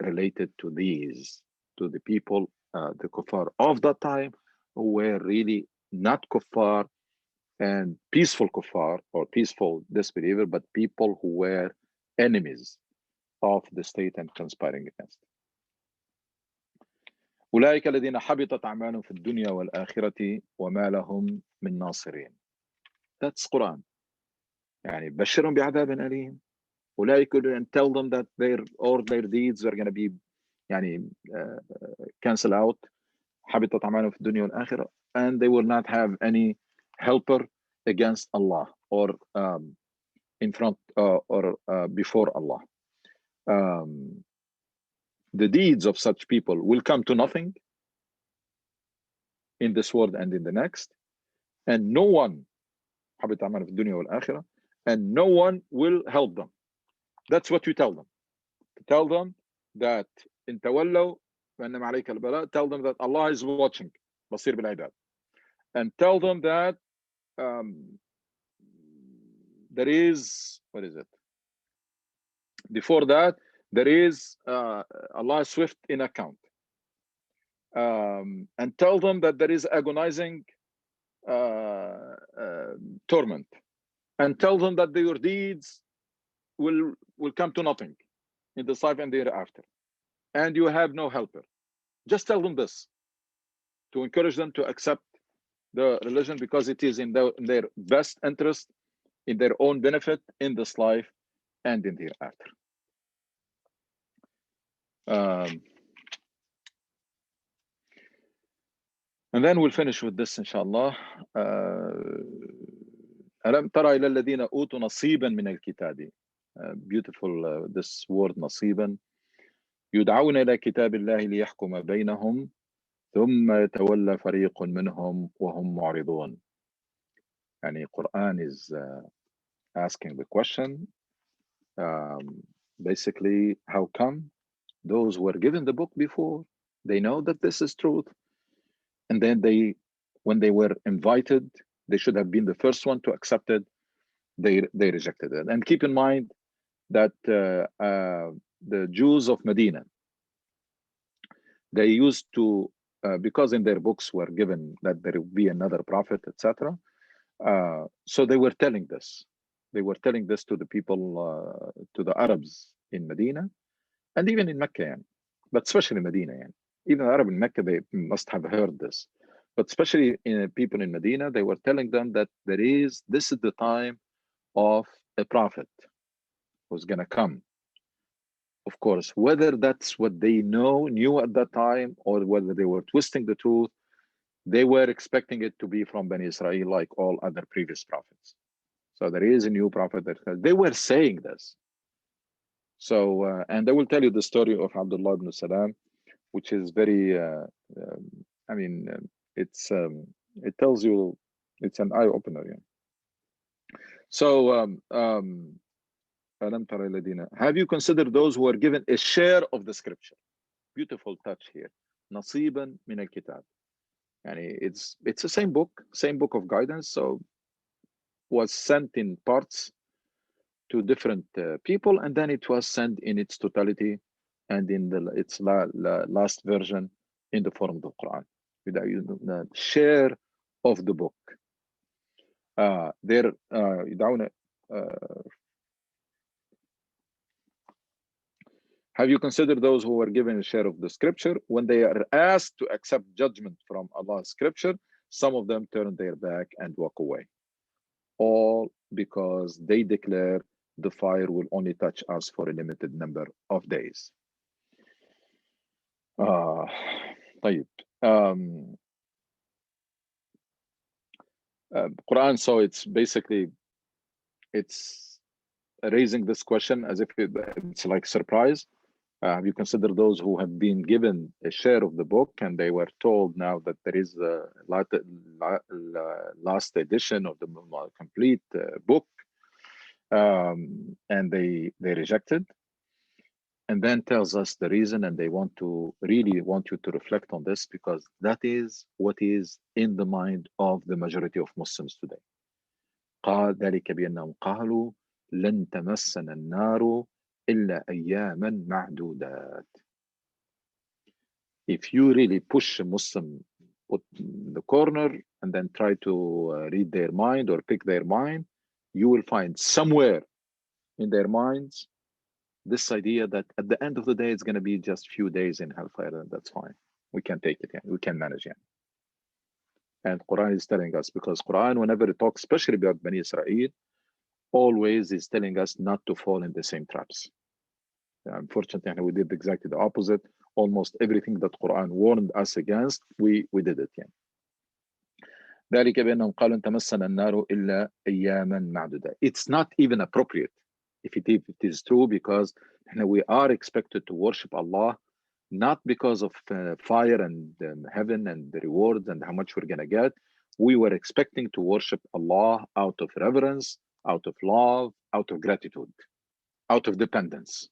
related to these, to the people, the kuffar of that time, who were really not kuffar and peaceful kuffar or peaceful disbeliever, but people who were enemies of the state and conspiring against. أولئك الذين حبطت أعمالهم في الدنيا والآخرة وما لهم من ناصرين. That's Quran. يعني بشرهم بعذاب أليم. أولئك, and tell them that all their deeds are going to be يعني cancel out. حبطت أعمالهم في الدنيا والآخرة, and they will not have any helper against Allah or in front or before Allah. The deeds of such people will come to nothing in this world and in the next, and no one حبط أعمالهم في الدنيا والآخرة, and no one will help them. That's what you tell them. Tell them that in تولوا فإنما عليك البلاء. Tell them that Allah is watching, بصير بالعباد. And tell them that there is, what is it? Before that, there is Allah is swift in account. And tell them that there is agonizing torment. And tell them that your deeds will come to nothing in this life and the hereafter. And you have no helper. Just tell them this to encourage them to accept the religion, because it is in their best interest, in their own benefit in this life and in the hereafter. And then we'll finish with this, inshallah. ألم ترى إلى الذين أوتوا نصيبا من الكتاب. Beautiful, this word نصيبا. يدعون إلى كتاب الله ليحكم بينهم ثم يتولى فريق منهم وهم معرضون. يعني Quran is asking the question, basically, how come those who were given the book before, they know that this is truth, and then when they were invited, they should have been the first one to accept it, they rejected it. And keep in mind that the Jews of Medina, they used to, because in their books were given that there will be another prophet, etc. So they were telling this. They were telling this to the people, to the Arabs in Medina, and even in Mecca, but especially Medina. Even Arab in Mecca, they must have heard this. But especially people in Medina, they were telling them that this is the time of a prophet who's going to come. Of course, whether that's what they knew at that time, or whether they were twisting the truth, they were expecting it to be from Bani Israel, like all other previous prophets. So there is a new prophet that they were saying this. So, and I will tell you the story of Abdullah ibn Salam, which is very, it tells you, it's an eye opener. So, have you considered those who are given a share of the scripture? Beautiful touch here. نصيبا من الكتاب. It's the same book of guidance. So was sent in parts to different people, and then it was sent in its totality and in its last version in the form of the Quran. The share of the book. Have you considered those who were given a share of the scripture? When they are asked to accept judgment from Allah's scripture, some of them turn their back and walk away. All because they declare the fire will only touch us for a limited number of days. طيب. Quran, so it's basically, it's raising this question as if it's like surprise. Have you considered those who have been given a share of the book and they were told now that there is a last edition of the complete book, and they rejected, and then tells us the reason, and they really want you to reflect on this, because that is what is in the mind of the majority of Muslims today. قال ذلك بأنهم قالوا لن تمسنا النار إلا أياما معدودات. If you really push a Muslim put in the corner and then try to read their mind or pick their mind, you will find somewhere in their minds this idea that at the end of the day, it's going to be just few days in hellfire, and that's fine. We can take it, we can manage it. And Quran is telling us, because Quran, whenever it talks, especially about Bani Israel, always is telling us not to fall in the same traps. Unfortunately, we did exactly the opposite. Almost everything that Quran warned us against, we did it. Yeah. ذلك بأنهم قالوا تمسنا النار إلا أياما معدودة. It's not even appropriate if it is true, because we are expected to worship Allah not because of fire and heaven and the rewards and how much we're going to get. We were expecting to worship Allah out of reverence, out of love, out of gratitude, out of dependence,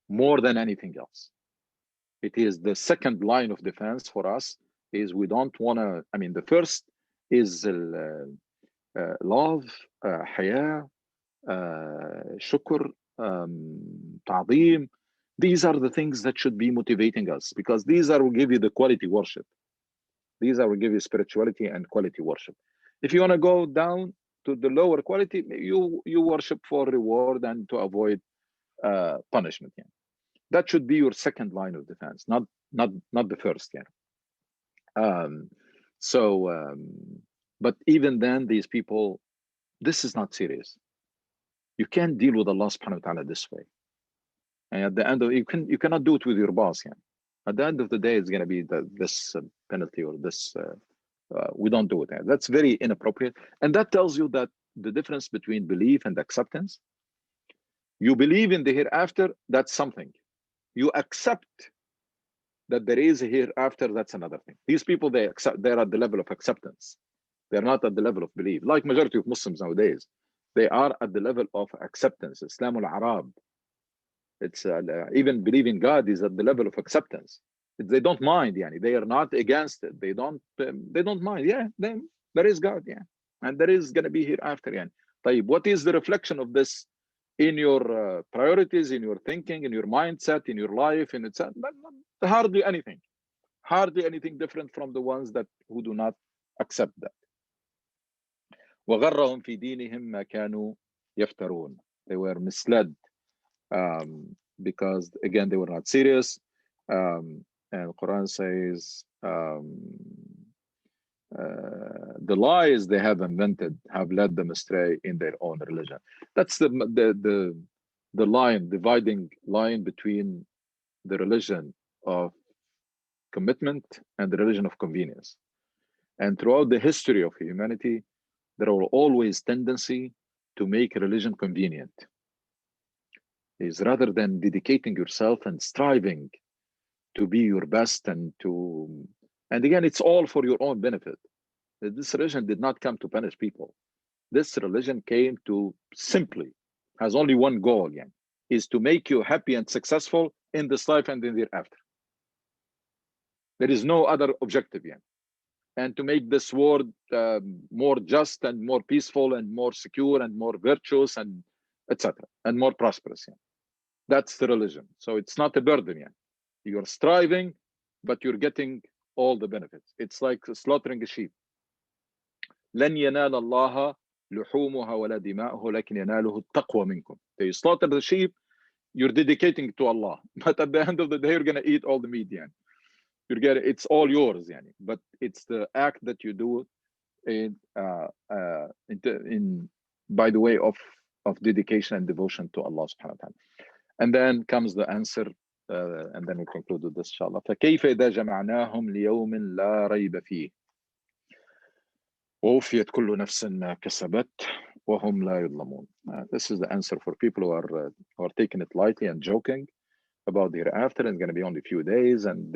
more than anything else. It is the second line of defense for us, is we don't want to, the first is love, haya, shukr, ta'zeem. These are the things that should be motivating us, because these will give you the quality worship. These will give you spirituality and quality worship. If you want to go down to the lower quality, you worship for reward and to avoid punishment. Yeah. That should be your second line of defense, not the first. Yeah. But even then, these people, this is not serious. You can't deal with Allah subhanahu wa ta'ala this way. And at the end of you cannot do it with your boss. Yeah. At the end of the day, it's going to be this penalty or this. We don't do it. Yeah. That's very inappropriate, and that tells you that the difference between belief and acceptance. You believe in the hereafter, that's something. You accept that there is a hereafter, that's another thing. These people, they're at the level of acceptance. They're not at the level of belief. Like majority of Muslims nowadays, they are at the level of acceptance. Islam al-Arab. It's even believing God is at the level of acceptance. They don't mind, yani. They are not against it. They don't mind. Yeah, then there is God, yeah, and there is going to be hereafter. Yani. What is the reflection of this in your priorities, in your thinking, in your mindset, in your life, in itself? Hardly anything different from the ones who do not accept that. وغرهم في دينهم ما كانوا يفترون. They were misled because again they were not serious. And Quran says the lies they have invented have led them astray in their own religion. That's the dividing line between the religion of commitment and the religion of convenience. And throughout the history of humanity, there will always tendency to make religion convenient. Is rather than dedicating yourself and striving to be your best and again, it's all for your own benefit. This religion did not come to punish people. This religion came to has only one goal, yeah, is to make you happy and successful in this life and in the hereafter. There is no other objective, yeah. And to make this world more just and more peaceful and more secure and more virtuous and etc. and more prosperous. Yeah. That's the religion. So it's not a burden. Yeah. You're striving, but you're getting all the benefits. It's like slaughtering a sheep. لن ينال الله لحومها ولا دماؤه لكن يناله التقوى منكم. You slaughter the sheep, you're dedicating to Allah. But at the end of the day, you're going to eat all the meat. Yeah. It's all yours, yani. But it's the act that you do by the way of dedication and devotion to Allah subhanahu wa ta'ala. And then comes the answer and then we conclude with this inshallah. فكيف إذا جمعناهم ليوم لا ريب فيه ووفيت كل نفس ما كسبت وهم لا يظلمون. This is the answer for people who are taking it lightly and joking about the hereafter. It's going to be only a few days and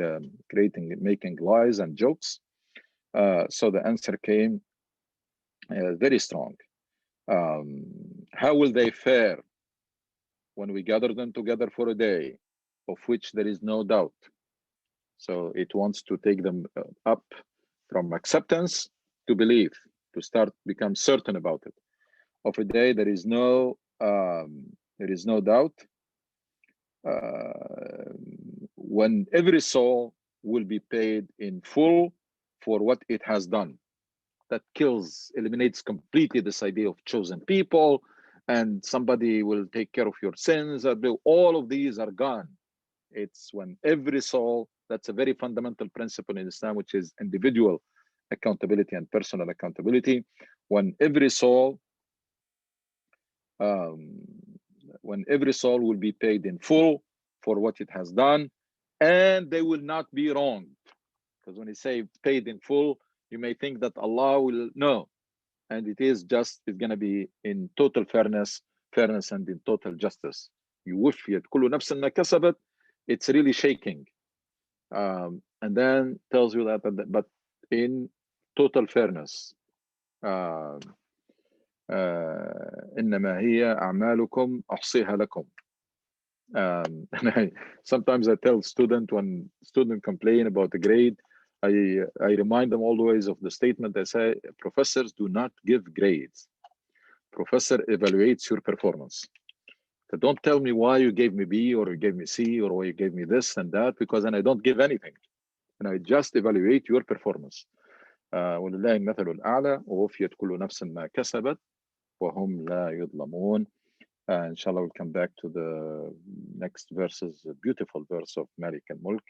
making lies and jokes. So the answer came very strong. How will they fare when we gather them together for a day, of which there is no doubt? So it wants to take them up from acceptance to belief, to start become certain about it. Of a day there is no doubt, when every soul will be paid in full for what it has done. That eliminates completely this idea of chosen people and somebody will take care of your sins. All of these are gone. It's when every soul, that's a very fundamental principle in Islam, which is individual accountability and personal accountability. When every soul will be paid in full for what it has done, and they will not be wronged. Because when you say paid in full, you may think that Allah will know, and it's going to be in total fairness and in total justice. يوفيت كل نفس ما كسبت. It's really shaking, and then tells you that, but in total fairness. إنما هي أعمالكم أحصيها لكم. And sometimes I tell when students complain about the grade, I remind them always of the statement. I say, professors do not give grades. Professor evaluates your performance. So don't tell me why you gave me B or you gave me C or why you gave me this and that, because then I don't give anything. And I just evaluate your performance. ولله المثل الأعلى ووفيت كل نفس ما كسبت وهم لا يظلمون. Inshallah, we'll come back to the next verses, a beautiful verse of Malik al-Mulk.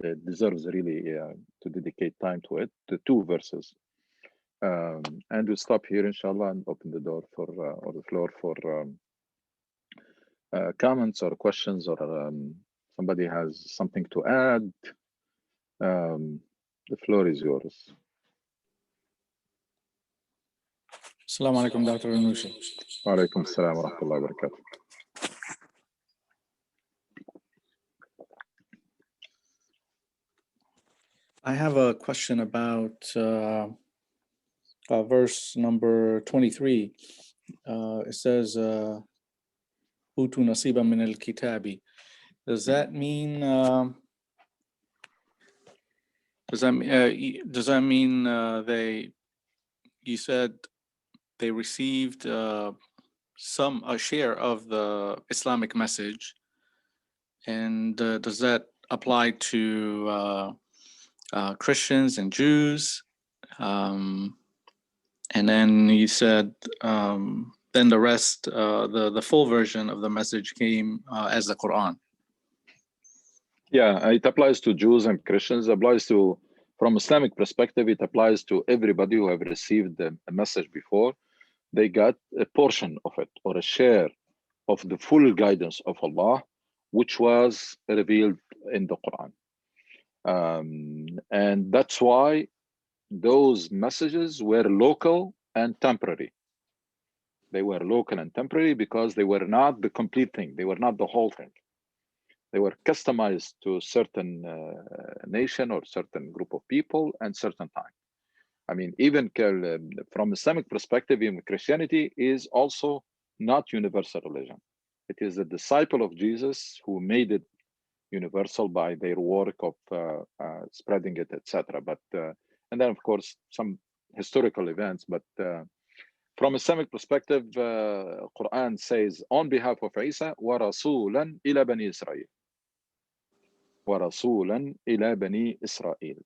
It deserves really to dedicate time to it, the two verses. And we'll stop here, inshallah, and open the door for, or the floor for comments or questions, or somebody has something to add. The floor is yours. Assalamu alaikum, Dr. Al-Noushi. Wa alaikum assalam wa rahmatullahi wa barakatuh. I have a question about verse number 23. It says, "Utu nasiba min al-kitabi." Does that mean? Does that mean You said they received a share of the Islamic message, and does that apply to Christians and Jews? And then you said then the rest, the full version of the message came as the Quran. Yeah, it applies to Jews and Christians. It applies to, from Islamic perspective, it applies to everybody who have received a message before. They got a portion of it or a share of the full guidance of Allah, which was revealed in the Quran. And that's why those messages were local and temporary. They were local and temporary because they were not the complete thing. They were not the whole thing. They were customized to a certain nation or certain group of people and certain time. I mean, even from Islamic perspective, even Christianity is also not universal religion. It is a disciple of Jesus who made it universal by their work of spreading it, etc. But and then of course some historical events. But from Islamic perspective, Quran says on behalf of Isa, وَرَسُولًا إِلَى بَنِي إِسْرَائِيل. وَرَسُولًا إِلَى بَنِي إِسْرَائِيل.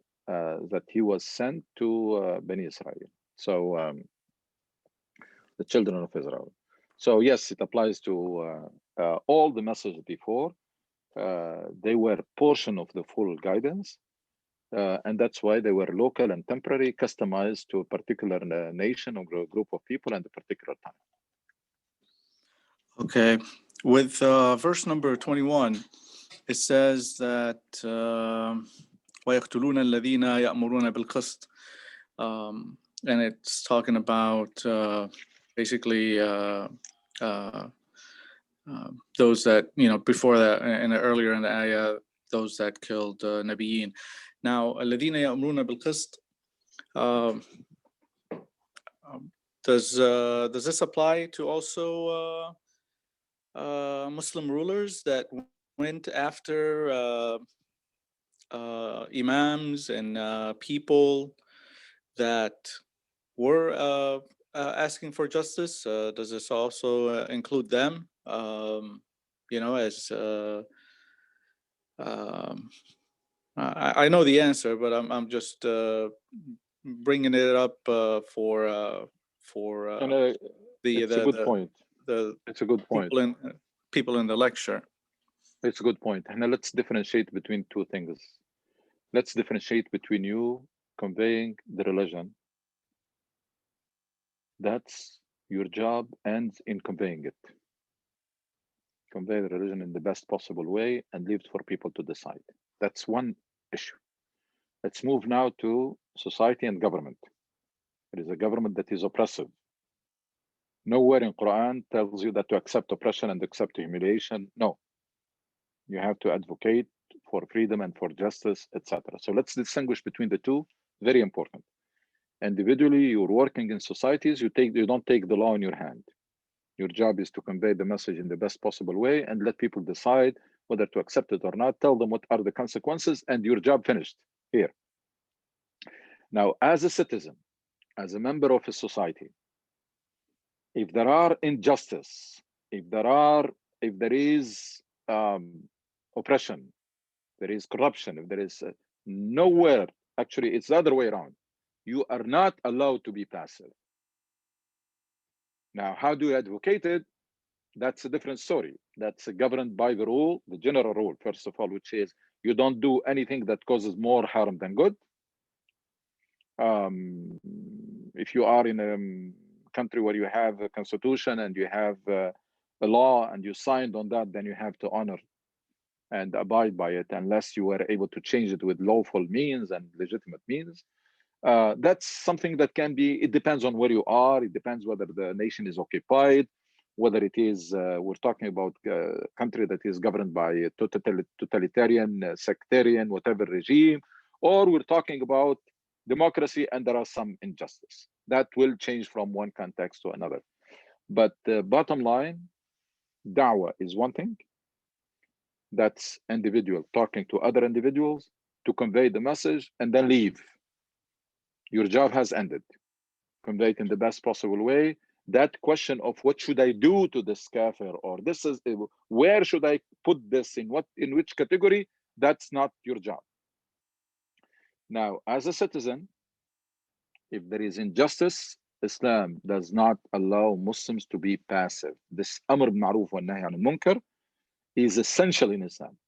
That he was sent to Bani Israel. So the children of Israel. So yes, it applies to all the messages before. They were portion of the full guidance. And that's why they were local and temporary, customized to a particular nation or group of people at a particular time. Okay. With verse number 21, it says that وَيَقْتُلُونَ الَّذِينَ يَأْمُرُونَ بِالْقِسْطِ, and it's talking about basically those that, before that, and earlier in the ayah, those that killed Nabiyyin. Now, الَّذِينَ يَأْمُرُونَ بِالْقِسْطِ, does this apply to also Muslim rulers that went after imams and people that were asking for justice? Does this also include them? As I know the answer, but I'm just bringing it up for it's a good point. It's a good point. People in the lecture. It's a good point. And let's differentiate between two things. Let's differentiate between you conveying the religion. That's your job ends in conveying it. Convey the religion in the best possible way and leave it for people to decide. That's one issue. Let's move now to society and government. It is a government that is oppressive. Nowhere in Quran tells you that to accept oppression and accept humiliation. No. You have to advocate for freedom and for justice, etc. So let's distinguish between the two. Very important. Individually, you're working in societies, you don't take the law in your hand. Your job is to convey the message in the best possible way and let people decide whether to accept it or not. Tell them what are the consequences, and your job finished here. Now, as a citizen, as a member of a society, if there are injustice, if there is oppression, there is corruption, if there is nowhere, actually it's the other way around. You are not allowed to be passive. Now, how do you advocate it? That's a different story. That's governed by the rule, the general rule, first of all, which is you don't do anything that causes more harm than good. If you are in a country where you have a constitution and you have a law and you signed on that, then you have to honor and abide by it unless you were able to change it with lawful means and legitimate means. That's something that can be, it depends on where you are. It depends whether the nation is occupied, whether it is, we're talking about a country that is governed by a totalitarian, sectarian, whatever regime, or we're talking about democracy and there are some injustice. That will change from one context to another. But the bottom line, da'wah is one thing. That's individual talking to other individuals to convey the message and then leave. Your job has ended. Convey it in the best possible way. That question of what should I do to this kafir, or this is where should I put this in which category, that's not your job. Now, as a citizen, if there is injustice, Islam does not allow Muslims to be passive. This Amr bil Ma'ruf wa Nahy anil Munkar is essential in Islam,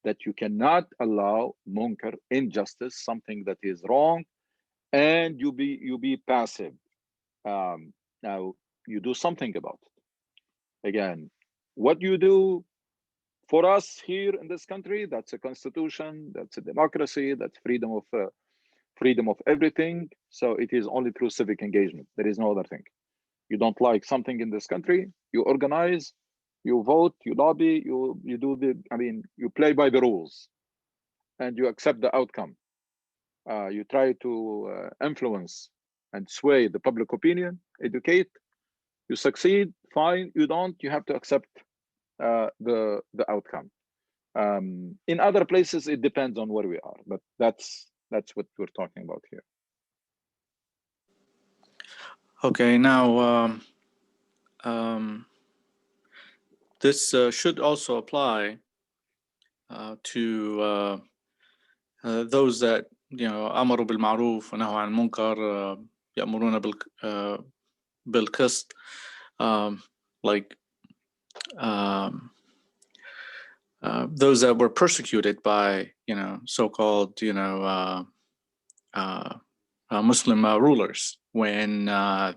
that you cannot allow munkar, injustice, something that is wrong, and you be passive. Now you do something about it. Again, what you do for us here in this country, that's a constitution, that's a democracy, that's freedom of everything. So it is only through civic engagement. There is no other thing. You don't like something in this country, you organize, you vote, you lobby, you play by the rules, and you accept the outcome. You try to influence and sway the public opinion, educate. You succeed, fine. You don't, you have to accept the outcome. In other places, it depends on where we are, but that's what we're talking about here. Okay, now this should also apply to those that أمروا بالمعروف ونهوا عن المنكر يأمرون بالقسط, like those that were persecuted by so-called Muslim rulers when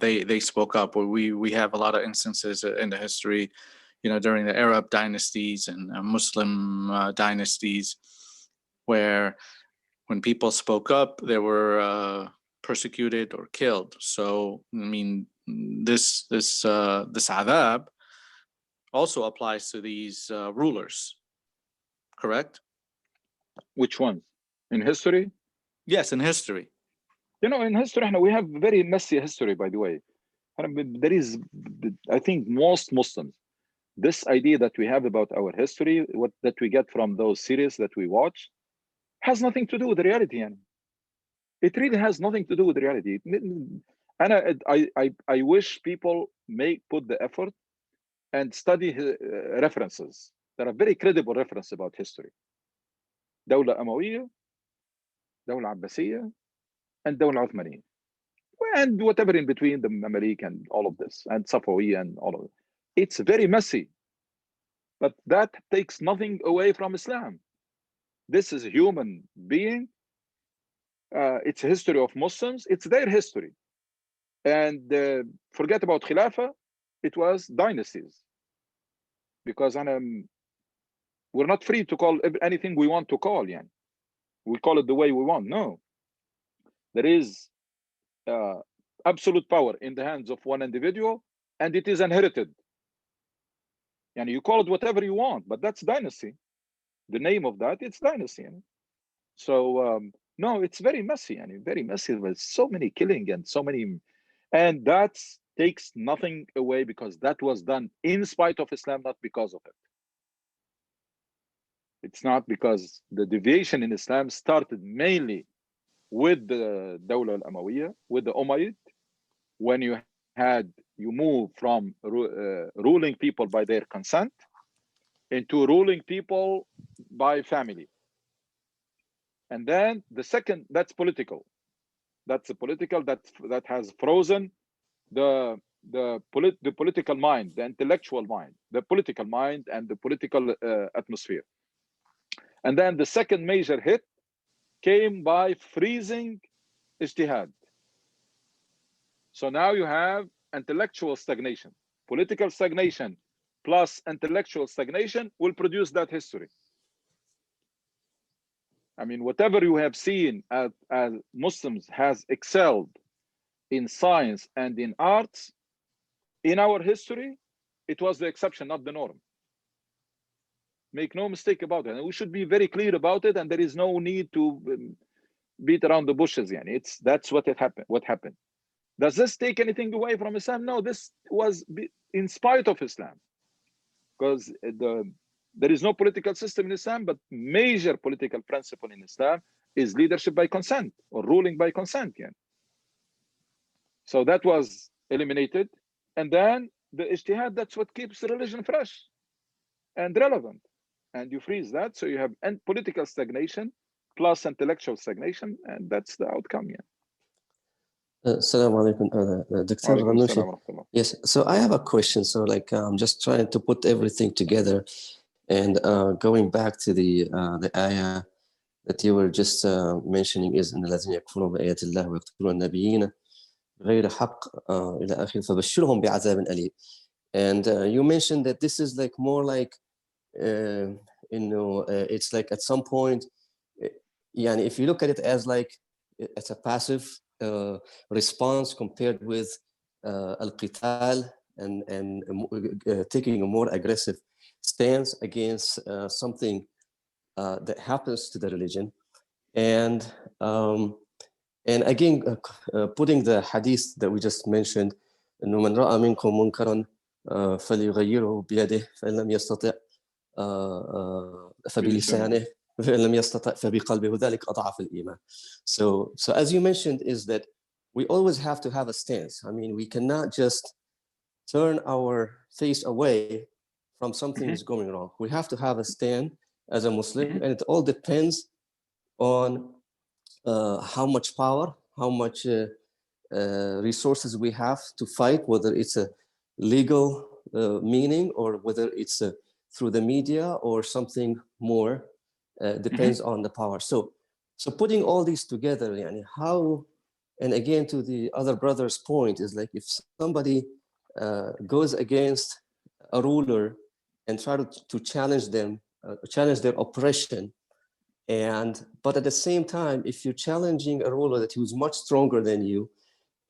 they spoke up. We have a lot of instances in the history, during the Arab dynasties and Muslim dynasties, where when people spoke up, they were persecuted or killed. So, I mean, this adab also applies to these rulers, correct? Which ones? In history? Yes, in history. In history, we have very messy history, by the way. There is, I think, most Muslims, this idea that we have about our history, that we get from those series that we watch, has nothing to do with reality. And it really has nothing to do with reality. And I wish people may put the effort and study references that are very credible reference about history. Dawla Umayyah, Dawla Abbasiyya, and Dawla Uthmaniyya. And whatever in between, the Mamalik and all of this, and Safawi and all of it. It's very messy, but that takes nothing away from Islam. This is a human being. It's a history of Muslims. It's their history. And forget about Khilafah. It was dynasties. Because we're not free to call anything we want to call. Yani. We call it the way we want. No. There is absolute power in the hands of one individual, and it is inherited. And you call it whatever you want, but that's dynasty. The name of that, it's dynasty. So no, it's very messy, and very messy with so many killing and so many, and that takes nothing away, because that was done in spite of Islam, not because of it. It's not because the deviation in Islam started mainly with the Dawla al-Umayyah, with the Umayyad, when you move from ruling people by their consent into ruling people by family. And then the second, that's political. That's a political that has frozen the political mind, the intellectual mind, the political mind, and the political atmosphere. And then the second major hit came by freezing ijtihad. So now you have intellectual stagnation. Political stagnation plus intellectual stagnation will produce that history. I mean, whatever you have seen as Muslims has excelled in science and in arts, in our history, it was the exception, not the norm. Make no mistake about it. And we should be very clear about it, and there is no need to beat around the bushes. Yani. That's what happened. Does this take anything away from Islam? No, this was in spite of Islam. Because there is no political system in Islam, but major political principle in Islam is leadership by consent, or ruling by consent. Yeah. So that was eliminated. And then the ijtihad, that's what keeps the religion fresh and relevant. And you freeze that, so you have political stagnation plus intellectual stagnation, and that's the outcome. Yeah. Assalamu alaikum, Dr. Ghannouchi. Yes, so I have a question. So like I'm just trying to put everything together, and going back to the ayah that you were just mentioning is in الذين يكفرون بآيات الله ويقتلون النبيين بغير حق إلى آخره فبشرهم بعذاب أليم. And you mentioned that this is like more like it's like at some point, yani if you look at it as like it's a passive response compared with al-qital and taking a more aggressive stance against something that happens to the religion, and again putting the hadith that we just mentioned, إنه من رأى منكم منكرا فليغيره بيده فإن لم يستطع فبلسانه فإن لم يستطع فبقلبه وذلك أضعف الإيمان. So as you mentioned, is that we always have to have a stance. I mean, we cannot just turn our face away from something is going wrong. We have to have a stand as a Muslim, and it all depends on how much power, how much resources we have to fight, whether it's a legal meaning or whether it's through the media or something more, depends on the power. So putting all these together, yani how, and again to the other brother's point, is like if somebody goes against a ruler and try to challenge them, challenge their oppression. But at the same time, if you're challenging a ruler that who's much stronger than you,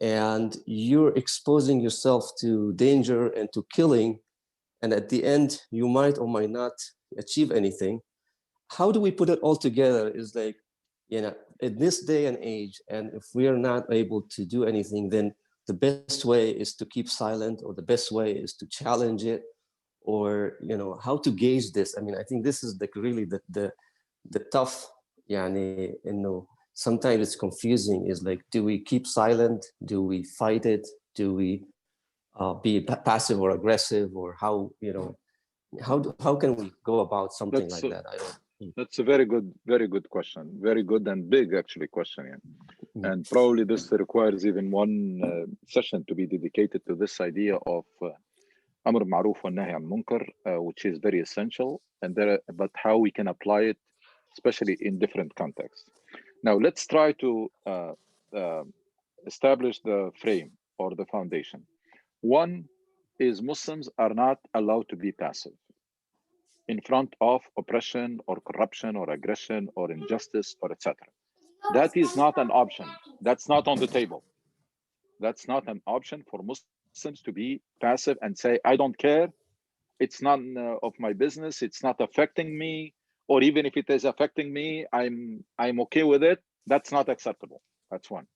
and you're exposing yourself to danger and to killing, and at the end, you might or might not achieve anything, how do we put it all together? Is like, you know, in this day and age, and if we are not able to do anything, then the best way is to keep silent, or the best way is to challenge it, or, you know, how to gauge this. I mean, I think this is like really the tough, yani, you know, sometimes it's confusing, is like, do we keep silent? Do we fight it? Do we be passive or aggressive? Or how, you know, how can we go about something like that? I don't. That's a very good question. Very good and big, actually, question. Yeah. And probably this requires even one session to be dedicated to this idea of Amr Ma'ruf wa Nahy al Munkar, which is very essential, and but how we can apply it, especially in different contexts. Now, let's try to establish the frame or the foundation. One is Muslims are not allowed to be passive in front of oppression or corruption or aggression or injustice or etc. That is not an option. That's not on the table. That's not an option for Muslims to be passive and say, I don't care. It's none of my business. It's not affecting me. Or even if it is affecting me, I'm okay with it. That's not acceptable. That's one.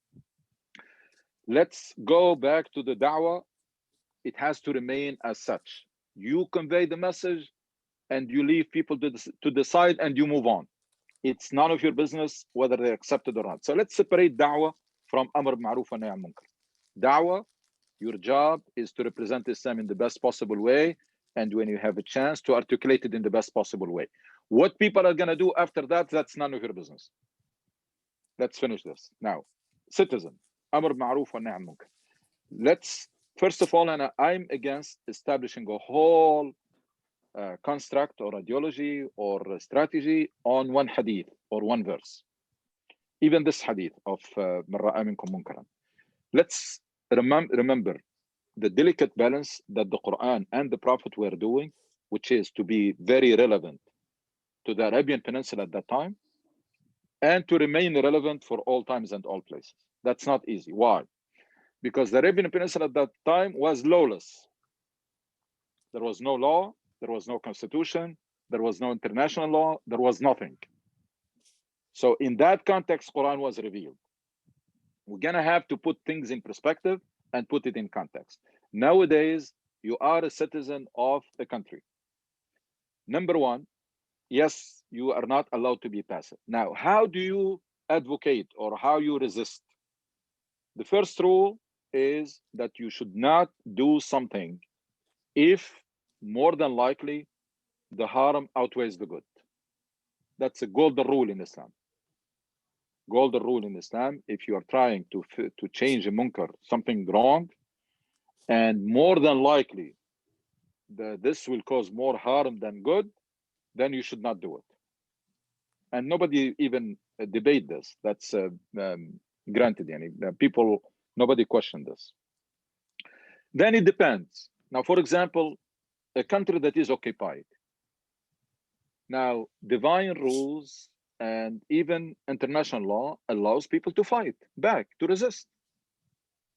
Let's go back to the da'wah. It has to remain as such. You convey the message and you leave people to decide, and you move on. It's none of your business whether they accept it or not. So let's separate da'wah from Amr Ma'ruf wa Nahy al Munkar. Da'wah, your job is to represent Islam in the best possible way, and when you have a chance to articulate it in the best possible way. What people are going to do after that, that's none of your business. Let's finish this. Now, citizen, Amr Ma'ruf wa Nahy al Munkar. Let's, first of all, and I'm against establishing a whole construct or ideology or strategy on one hadith or one verse. Even this hadith of Man ra'a minkum munkaran. Let's remember the delicate balance that the Quran and the Prophet were doing, which is to be very relevant to the Arabian Peninsula at that time and to remain relevant for all times and all places. That's not easy. Why? Because the Arabian Peninsula at that time was lawless. There was no law. There was no constitution, there was no international law, there was nothing. So in that context, Quran was revealed. We're gonna have to put things in perspective and put it in context. Nowadays, you are a citizen of a country. Number one, yes, you are not allowed to be passive. Now, how do you advocate or how you resist? The first rule is that you should not do something if more than likely the harm outweighs the good. That's a golden rule in Islam. Golden rule in Islam, if you are trying to change a munkar, something wrong, and more than likely this will cause more harm than good, then you should not do it. And nobody even debate this. That's granted. People, nobody questioned this. Then it depends. Now, for example, a country that is occupied. Now, divine rules and even international law allows people to fight back, to resist.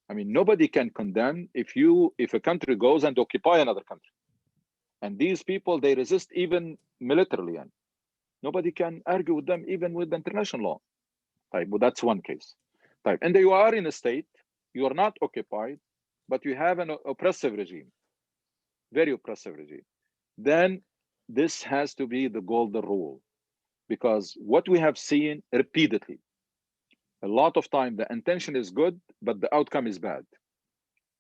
I mean, nobody can condemn if a country goes and occupy another country. And these people, they resist even militarily. And nobody can argue with them, even with international law. Well, that's one case. And you are in a state, you are not occupied, but you have an oppressive regime, very oppressive regime. Then this has to be the golden rule, because what we have seen repeatedly, a lot of time the intention is good, but the outcome is bad.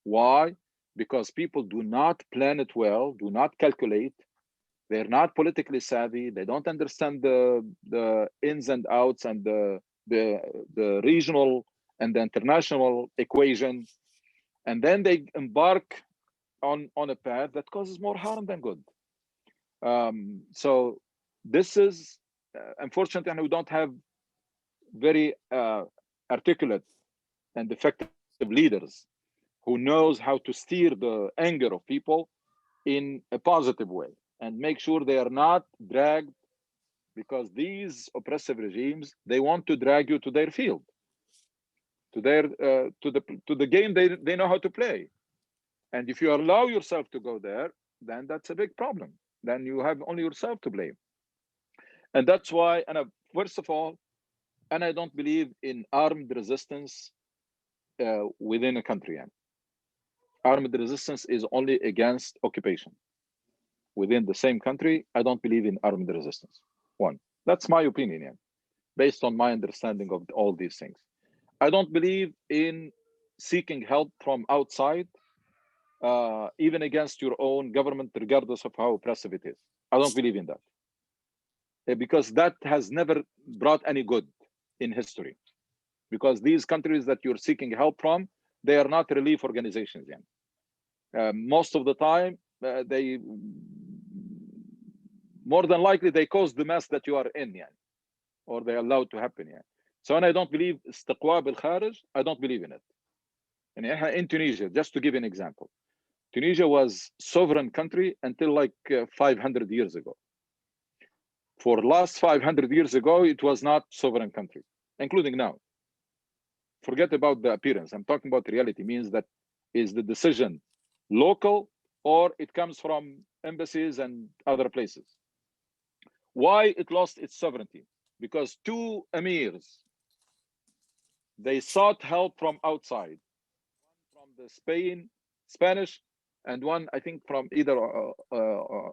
Why? Because people do not plan it well, do not calculate. They're not politically savvy. They don't understand the ins and outs and the regional and the international equation. And then they embark on a path that causes more harm than good. So this is, unfortunately, and we don't have very articulate and effective leaders who knows how to steer the anger of people in a positive way and make sure they are not dragged, because these oppressive regimes, they want to drag you to their field, to their to the game they know how to play. And if you allow yourself to go there, then that's a big problem. Then you have only yourself to blame. And that's why, and first of all, and I don't believe in armed resistance within a country. And armed resistance is only against occupation. Within the same country, I don't believe in armed resistance. One, that's my opinion, yeah, based on my understanding of all these things. I don't believe in seeking help from outside, even against your own government, regardless of how oppressive it is. I don't believe in that. Because that has never brought any good in history. Because these countries that you're seeking help from, they are not relief organizations. Yeah. Most of the time, they more than likely they cause the mess that you are in, yeah, or they allowed to happen. Yeah. So, and I don't believe istiqwa bil kharij, I don't believe in it. And in Tunisia, just to give you an example, Tunisia was sovereign country until like 500 years ago. For last 500 years ago, it was not sovereign country, including now. Forget about the appearance. I'm talking about reality. Means that is the decision local or it comes from embassies and other places. Why it lost its sovereignty? Because two emirs, they sought help from outside, one from the Spanish, and one I think from either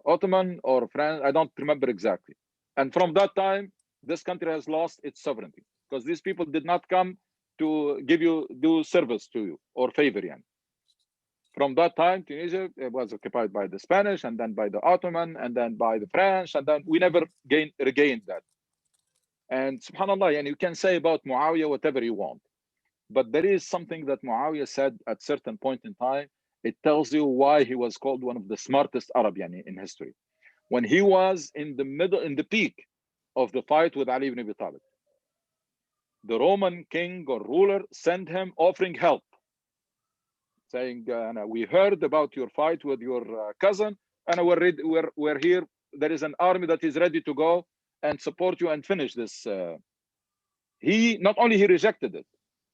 Ottoman or France. I don't remember exactly. And from that time, this country has lost its sovereignty because these people did not come to do service to you or favor you. From that time, Tunisia was occupied by the Spanish and then by the Ottoman and then by the French, and then we never regained that. And subhanAllah, and you can say about Muawiyah whatever you want, but there is something that Muawiyah said at certain point in time. It tells you why he was called one of the smartest Arab in history. When he was in the peak of the fight with Ali ibn Abi Talib, the Roman king or ruler sent him offering help, saying, we heard about your fight with your cousin, and we're here. There is an army that is ready to go and support you and finish this. He not only he rejected it,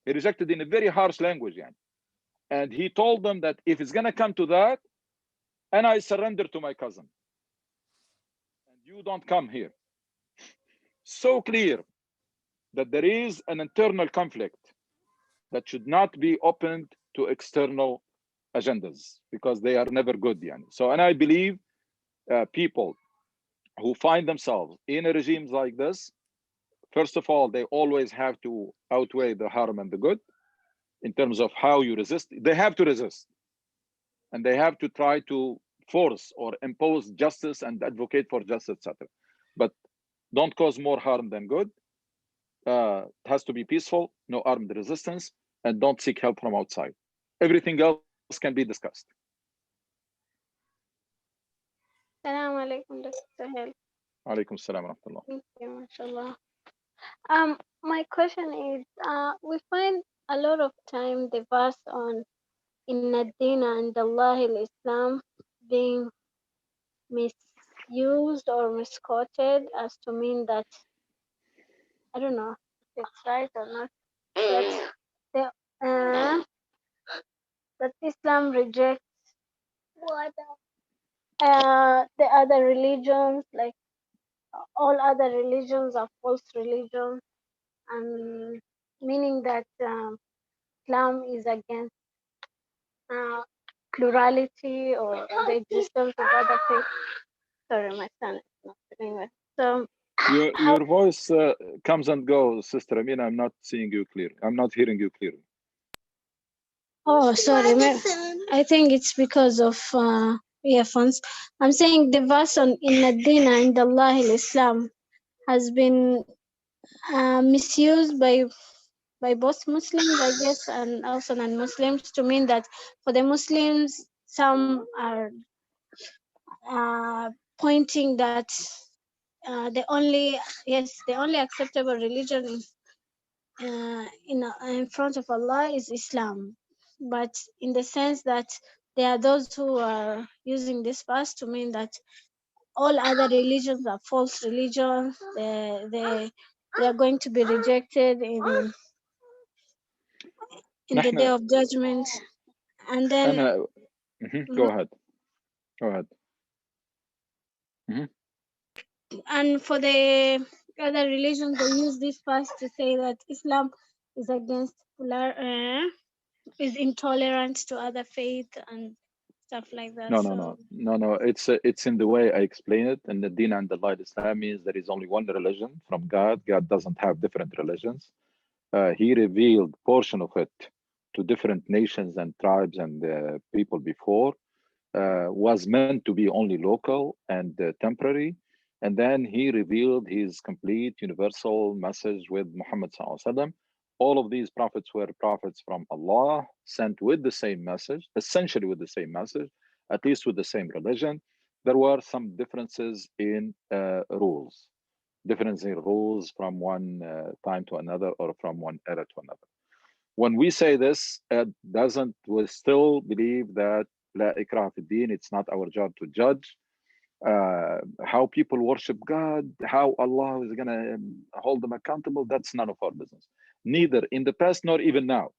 he rejected in a very harsh language, and he told them that if it's gonna come to that, and I surrender to my cousin, and you don't come here. So clear that there is an internal conflict that should not be opened to external agendas because they are never good. So, and I believe people who find themselves in regimes like this, first of all, they always have to outweigh the harm and the good in terms of how you resist. They have to resist, and they have to try to force or impose justice and advocate for justice, etc. But don't cause more harm than good. It has to be peaceful, no armed resistance, and don't seek help from outside. Everything else can be discussed. Assalamu alaikum, Dr. Sahel. Alaikum assalam wa rahmatullah. Thank you, mashallah. My question is, we find a lot of time the verse on Inna Dina and Allah al-Islam being misused or misquoted as to mean that, I don't know if it's right or not, that Islam rejects the other religions, like all other religions are false religions, and meaning that Islam is against plurality or the existence of other faiths. Sorry, my son is not doing well. So your voice comes and goes, Sister Amina. I'm not seeing you clearly. I'm not hearing you clearly. oh, sorry, I think it's because of earphones. I'm saying the verse on Inna Dina and Allah al-Islam has been misused by both Muslims, I guess, and also non-Muslims to mean that for the Muslims, some are pointing that the only acceptable religion in front of Allah is Islam, but in the sense that there are those who are using this verse to mean that all other religions are false religions. They are going to be rejected in the day of judgment. And then go ahead. Go ahead. And for the other religions, they use this verse to say that Islam is against is intolerant to other faith and stuff like that. No. It's in the way I explain it. And the Deen and Allah Islam means there is only one religion from God. God doesn't have different religions. He revealed portion of it to different nations and tribes and people before. Was meant to be only local and temporary. And then he revealed his complete universal message with Muhammad sallallahu alaihi wasallam. All of these prophets were prophets from Allah, sent with the same message, essentially with the same message, at least with the same religion. There were some differences in rules, difference in rules from one time to another or from one era to another. When we say this, we still believe that La ikrah fi din, it's not our job to judge how people worship God, how Allah is going to hold them accountable. That's none of our business. Neither in the past nor even now.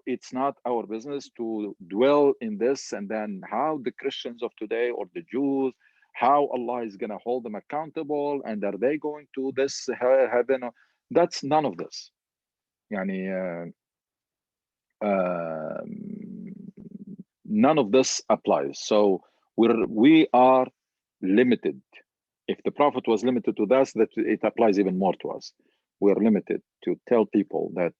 It's not our business to dwell in this and then how the Christians of today or the Jews, how Allah is going to hold them accountable and are they going to this heaven? That's none of this. None of this applies. So we are limited. If the Prophet was limited to this, that it applies even more to us. We are limited to tell people that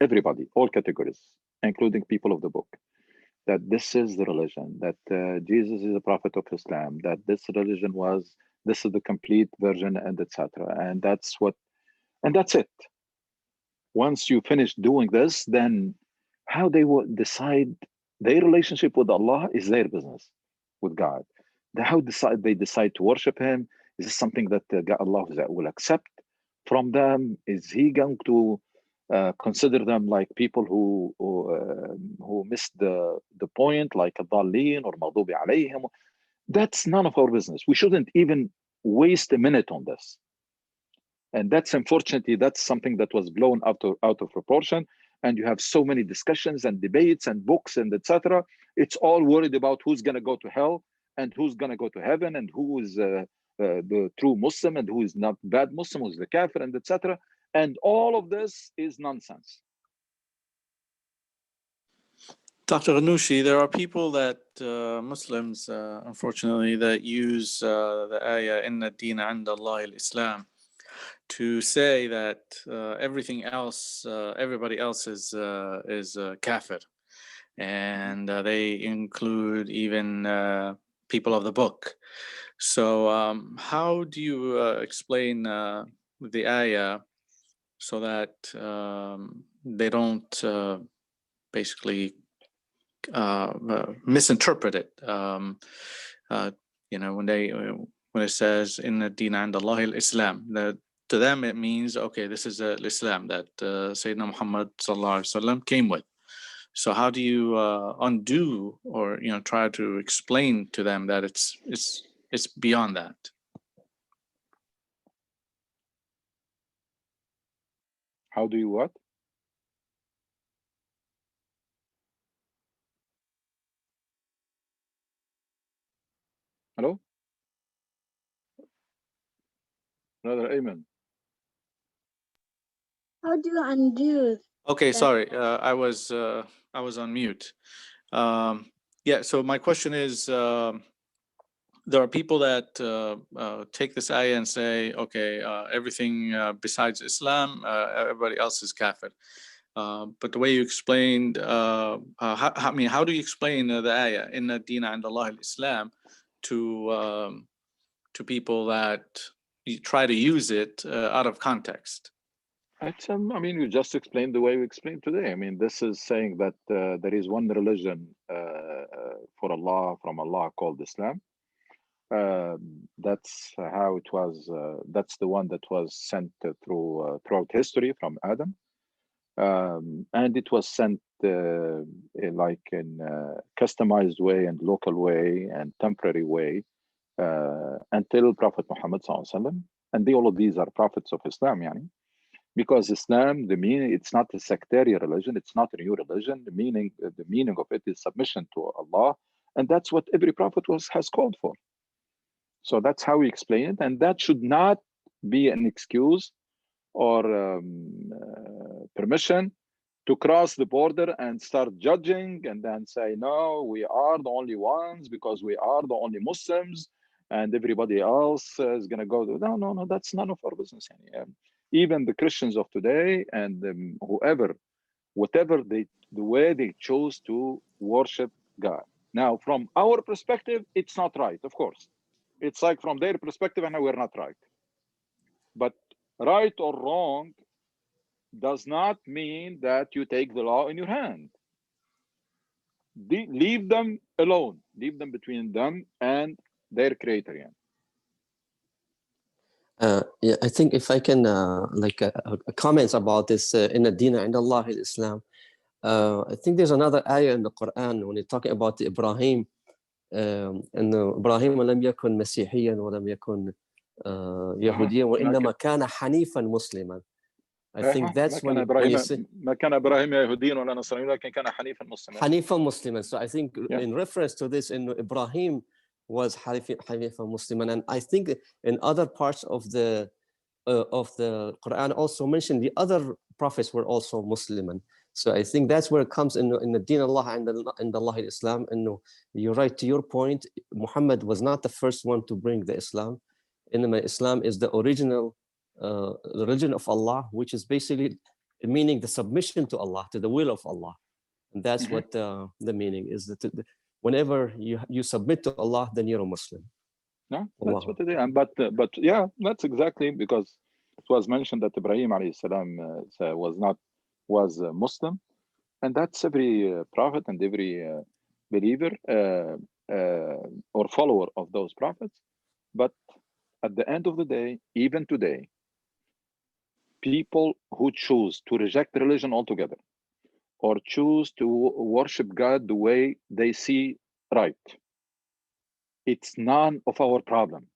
everybody, all categories, including people of the book, that this is the religion, that Jesus is the Prophet of Islam, that this religion this is the complete version, and etc. And that's it. Once you finish doing this, then how they will decide their relationship with Allah is their business, with God. How they decide to worship Him? Is this something that Allah will accept from them? Is He going to consider them like people who missed the point, like الضالين or مغضوب عليهم? That's none of our business. We shouldn't even waste a minute on this. And that's unfortunately, that's something that was blown out of proportion. And you have so many discussions and debates and books and etc. It's all worried about who's going to go to hell and who's going to go to heaven and who is the true Muslim and who is not bad Muslim, who's the kafir and etc. And all of this is nonsense. Dr. Ghannouchi, there are people that, Muslims, unfortunately, that use the ayah, Inna ad-Dina 'inda Allahi al-Islam, to say that everything else, everybody else is kafir, and they include even people of the book. So how do you explain the ayah so that they don't basically misinterpret it? When it says Inna ad-Dina 'inda Allahi al-Islam, that to them it means, okay, this is Islam that Sayyidina Muhammad sallallahu alaihi wasallam came with. So how do you undo or try to explain to them that it's beyond that? How do you what? Hello? Brother Ayman. How do you undo? Okay, sorry, I was on mute. Yeah, so my question is, there are people that take this ayah and say, okay, everything besides Islam, everybody else is kafir. But the way you explained, how do you explain the ayah, Inna ad-Dina 'inda Allahi al-Islam, to people that try to use it out of context? You just explained the way we explained today. This is saying that there is one religion from Allah called Islam. That's how it was. That's the one that was sent throughout history from Adam, and it was sent like in customized way and local way and temporary way until Prophet Muhammad SAW. And all of these are prophets of Islam, yani. Because Islam, the meaning, it's not a sectarian religion, it's not a new religion. The meaning of it is submission to Allah, and that's what every prophet has called for. So that's how we explain it, and that should not be an excuse or permission to cross the border and start judging and then say, no, we are the only ones because we are the only Muslims and everybody else is going to go. No, that's none of our business. Even the Christians of today and whatever the way they chose to worship God. Now, from our perspective, it's not right, of course. It's like from their perspective, and we're not right. But right or wrong does not mean that you take the law in your hand. Leave them alone. Leave them between them and their creator. Yeah, I think if I can comments about this in ad-din 'inda Allah al-Islam. I think there's another ayah in the Quran when you're talking about Ibrahim. إنه إبراهيم لم يكن مسيحيا ولم يكن يهوديا وإنما كان حنيفا مسلما. I think that's when you say ما كان إبراهيم يهوديا ولا نصرانيا ولكن كان حنيفا مسلما. حنيفا مسلما. So I think in reference to this, إنه Ibrahim was حنيفا مسلما, and I think in other parts of the Quran also mentioned the other prophets were also Musliman. So I think that's where it comes in the Deen Allah and Allah Islam. And you're right to your point. Muhammad was not the first one to bring the Islam. Islam is the original religion of Allah, which is basically meaning the submission to Allah, to the will of Allah. And that's what the meaning is. That whenever you submit to Allah, then you're a Muslim. No, that's what it is. But yeah, that's exactly because it was mentioned that Ibrahim alayhi salam was a Muslim, and that's every prophet and every believer or follower of those prophets. But at the end of the day, even today, people who choose to reject religion altogether or choose to worship God the way they see right, it's none of our problem.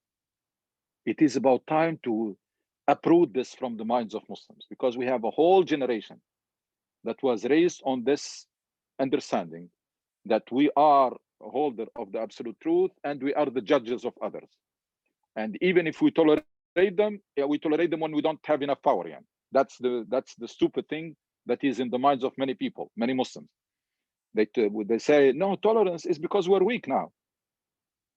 It is about time to uproot this from the minds of Muslims, because we have a whole generation that was raised on this understanding that we are a holder of the absolute truth and we are the judges of others. And even if we tolerate them, we tolerate them when we don't have enough power. That's the stupid thing that is in the minds of many people, many Muslims. They say, no, tolerance is because we're weak now.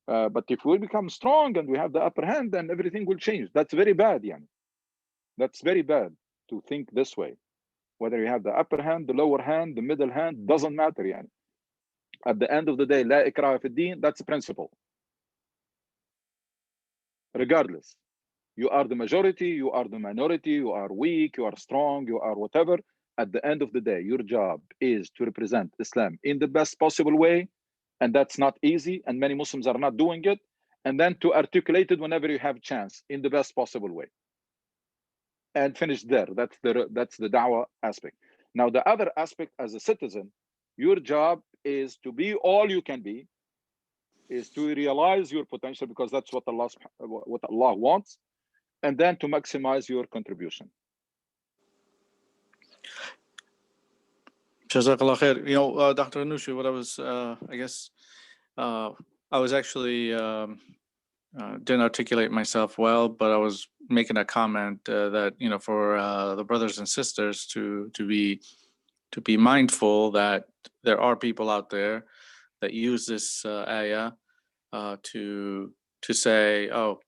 But if we become strong and we have the upper hand, then everything will change. That's very bad. That's very bad to think this way. Whether you have the upper hand, the lower hand, the middle hand, doesn't matter. At the end of the day, la ikraha fi din, that's a principle. Regardless, you are the majority, you are the minority, you are weak, you are strong, you are whatever. At the end of the day, your job is to represent Islam in the best possible way. And that's not easy. And many Muslims are not doing it. And then to articulate it whenever you have a chance in the best possible way. And finish there. That's the da'wah aspect. Now, the other aspect as a citizen, your job is to be all you can be, is to realize your potential, because that's what Allah wants, and then to maximize your contribution. Jazakallah khair. Dr. Anoushi, what I was, I guess, I was actually didn't articulate myself well, but I was making a comment that for the brothers and sisters to be mindful that there are people out there that use this ayah to say, oh,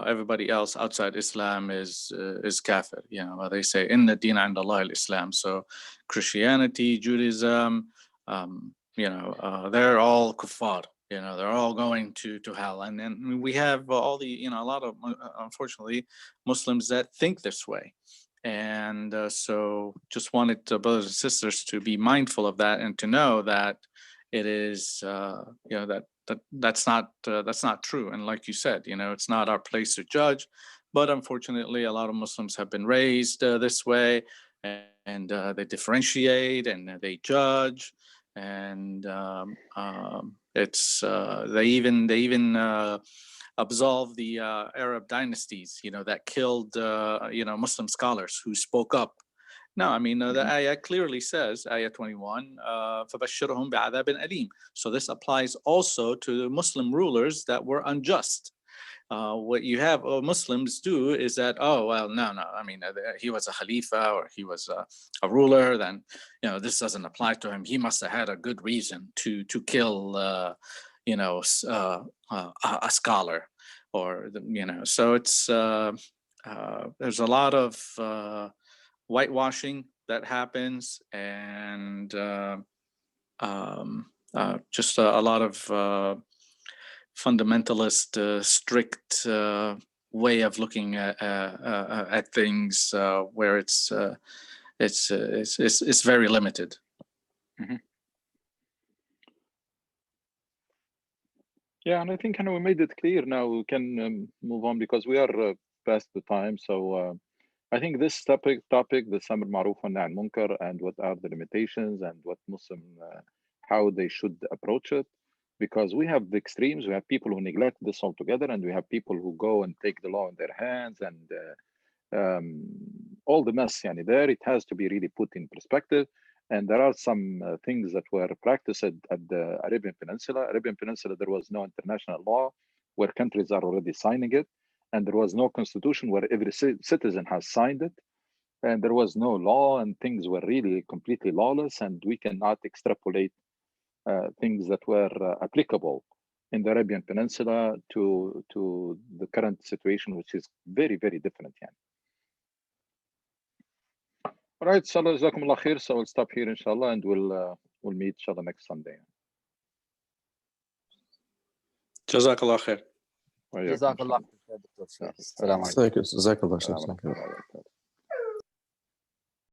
everybody else outside Islam is kafir. They say inna deen 'inda Allah al-Islam. So Christianity, Judaism, they're all kuffar. They're all going to hell. And then we have all the a lot of unfortunately Muslims that think this way. And so just wanted brothers and sisters to be mindful of that and to know that it is that's not true. And like you said, it's not our place to judge, but unfortunately a lot of Muslims have been raised this way, and they differentiate and they judge, and they even absolve the Arab dynasties, that killed Muslim scholars who spoke up. No, I mean, the ayah clearly says, ayah 21, فَبَشِّرْهُمْ بِعَذَابٍ أَلِيمٍ. So this applies also to the Muslim rulers that were unjust. What you have Muslims do is that, oh, well, no, I mean, he was a khalifa or he was a ruler, then, this doesn't apply to him. He must have had a good reason to kill, a scholar, or, so it's, there's a lot of whitewashing that happens, and just a lot of fundamentalist, strict way of looking at things, where it's very limited. Yeah, and I think we made it clear now. We can move on because we are past the time. So I think this topic, the Amr Ma'ruf wa Nahy Anil Munkar, and what are the limitations and what Muslim, how they should approach it. Because we have the extremes, we have people who neglect this altogether, and we have people who go and take the law in their hands, and all the mess there. It has to be really put in perspective. And there are some things that were practiced at the Arabian Peninsula. There was no international law where countries are already signing it, and there was no constitution where every citizen has signed it, and there was no law, and things were really completely lawless, and we cannot extrapolate things that were applicable in the Arabian Peninsula to the current situation, which is very, very different. All right, inshallah, jazakumullah khair. So we'll stop here, inshallah, and we'll meet, inshallah, next Sunday. Jazakallah khair. جزاك الله خير دكتور. السلام عليكم. Assalamu alaikum.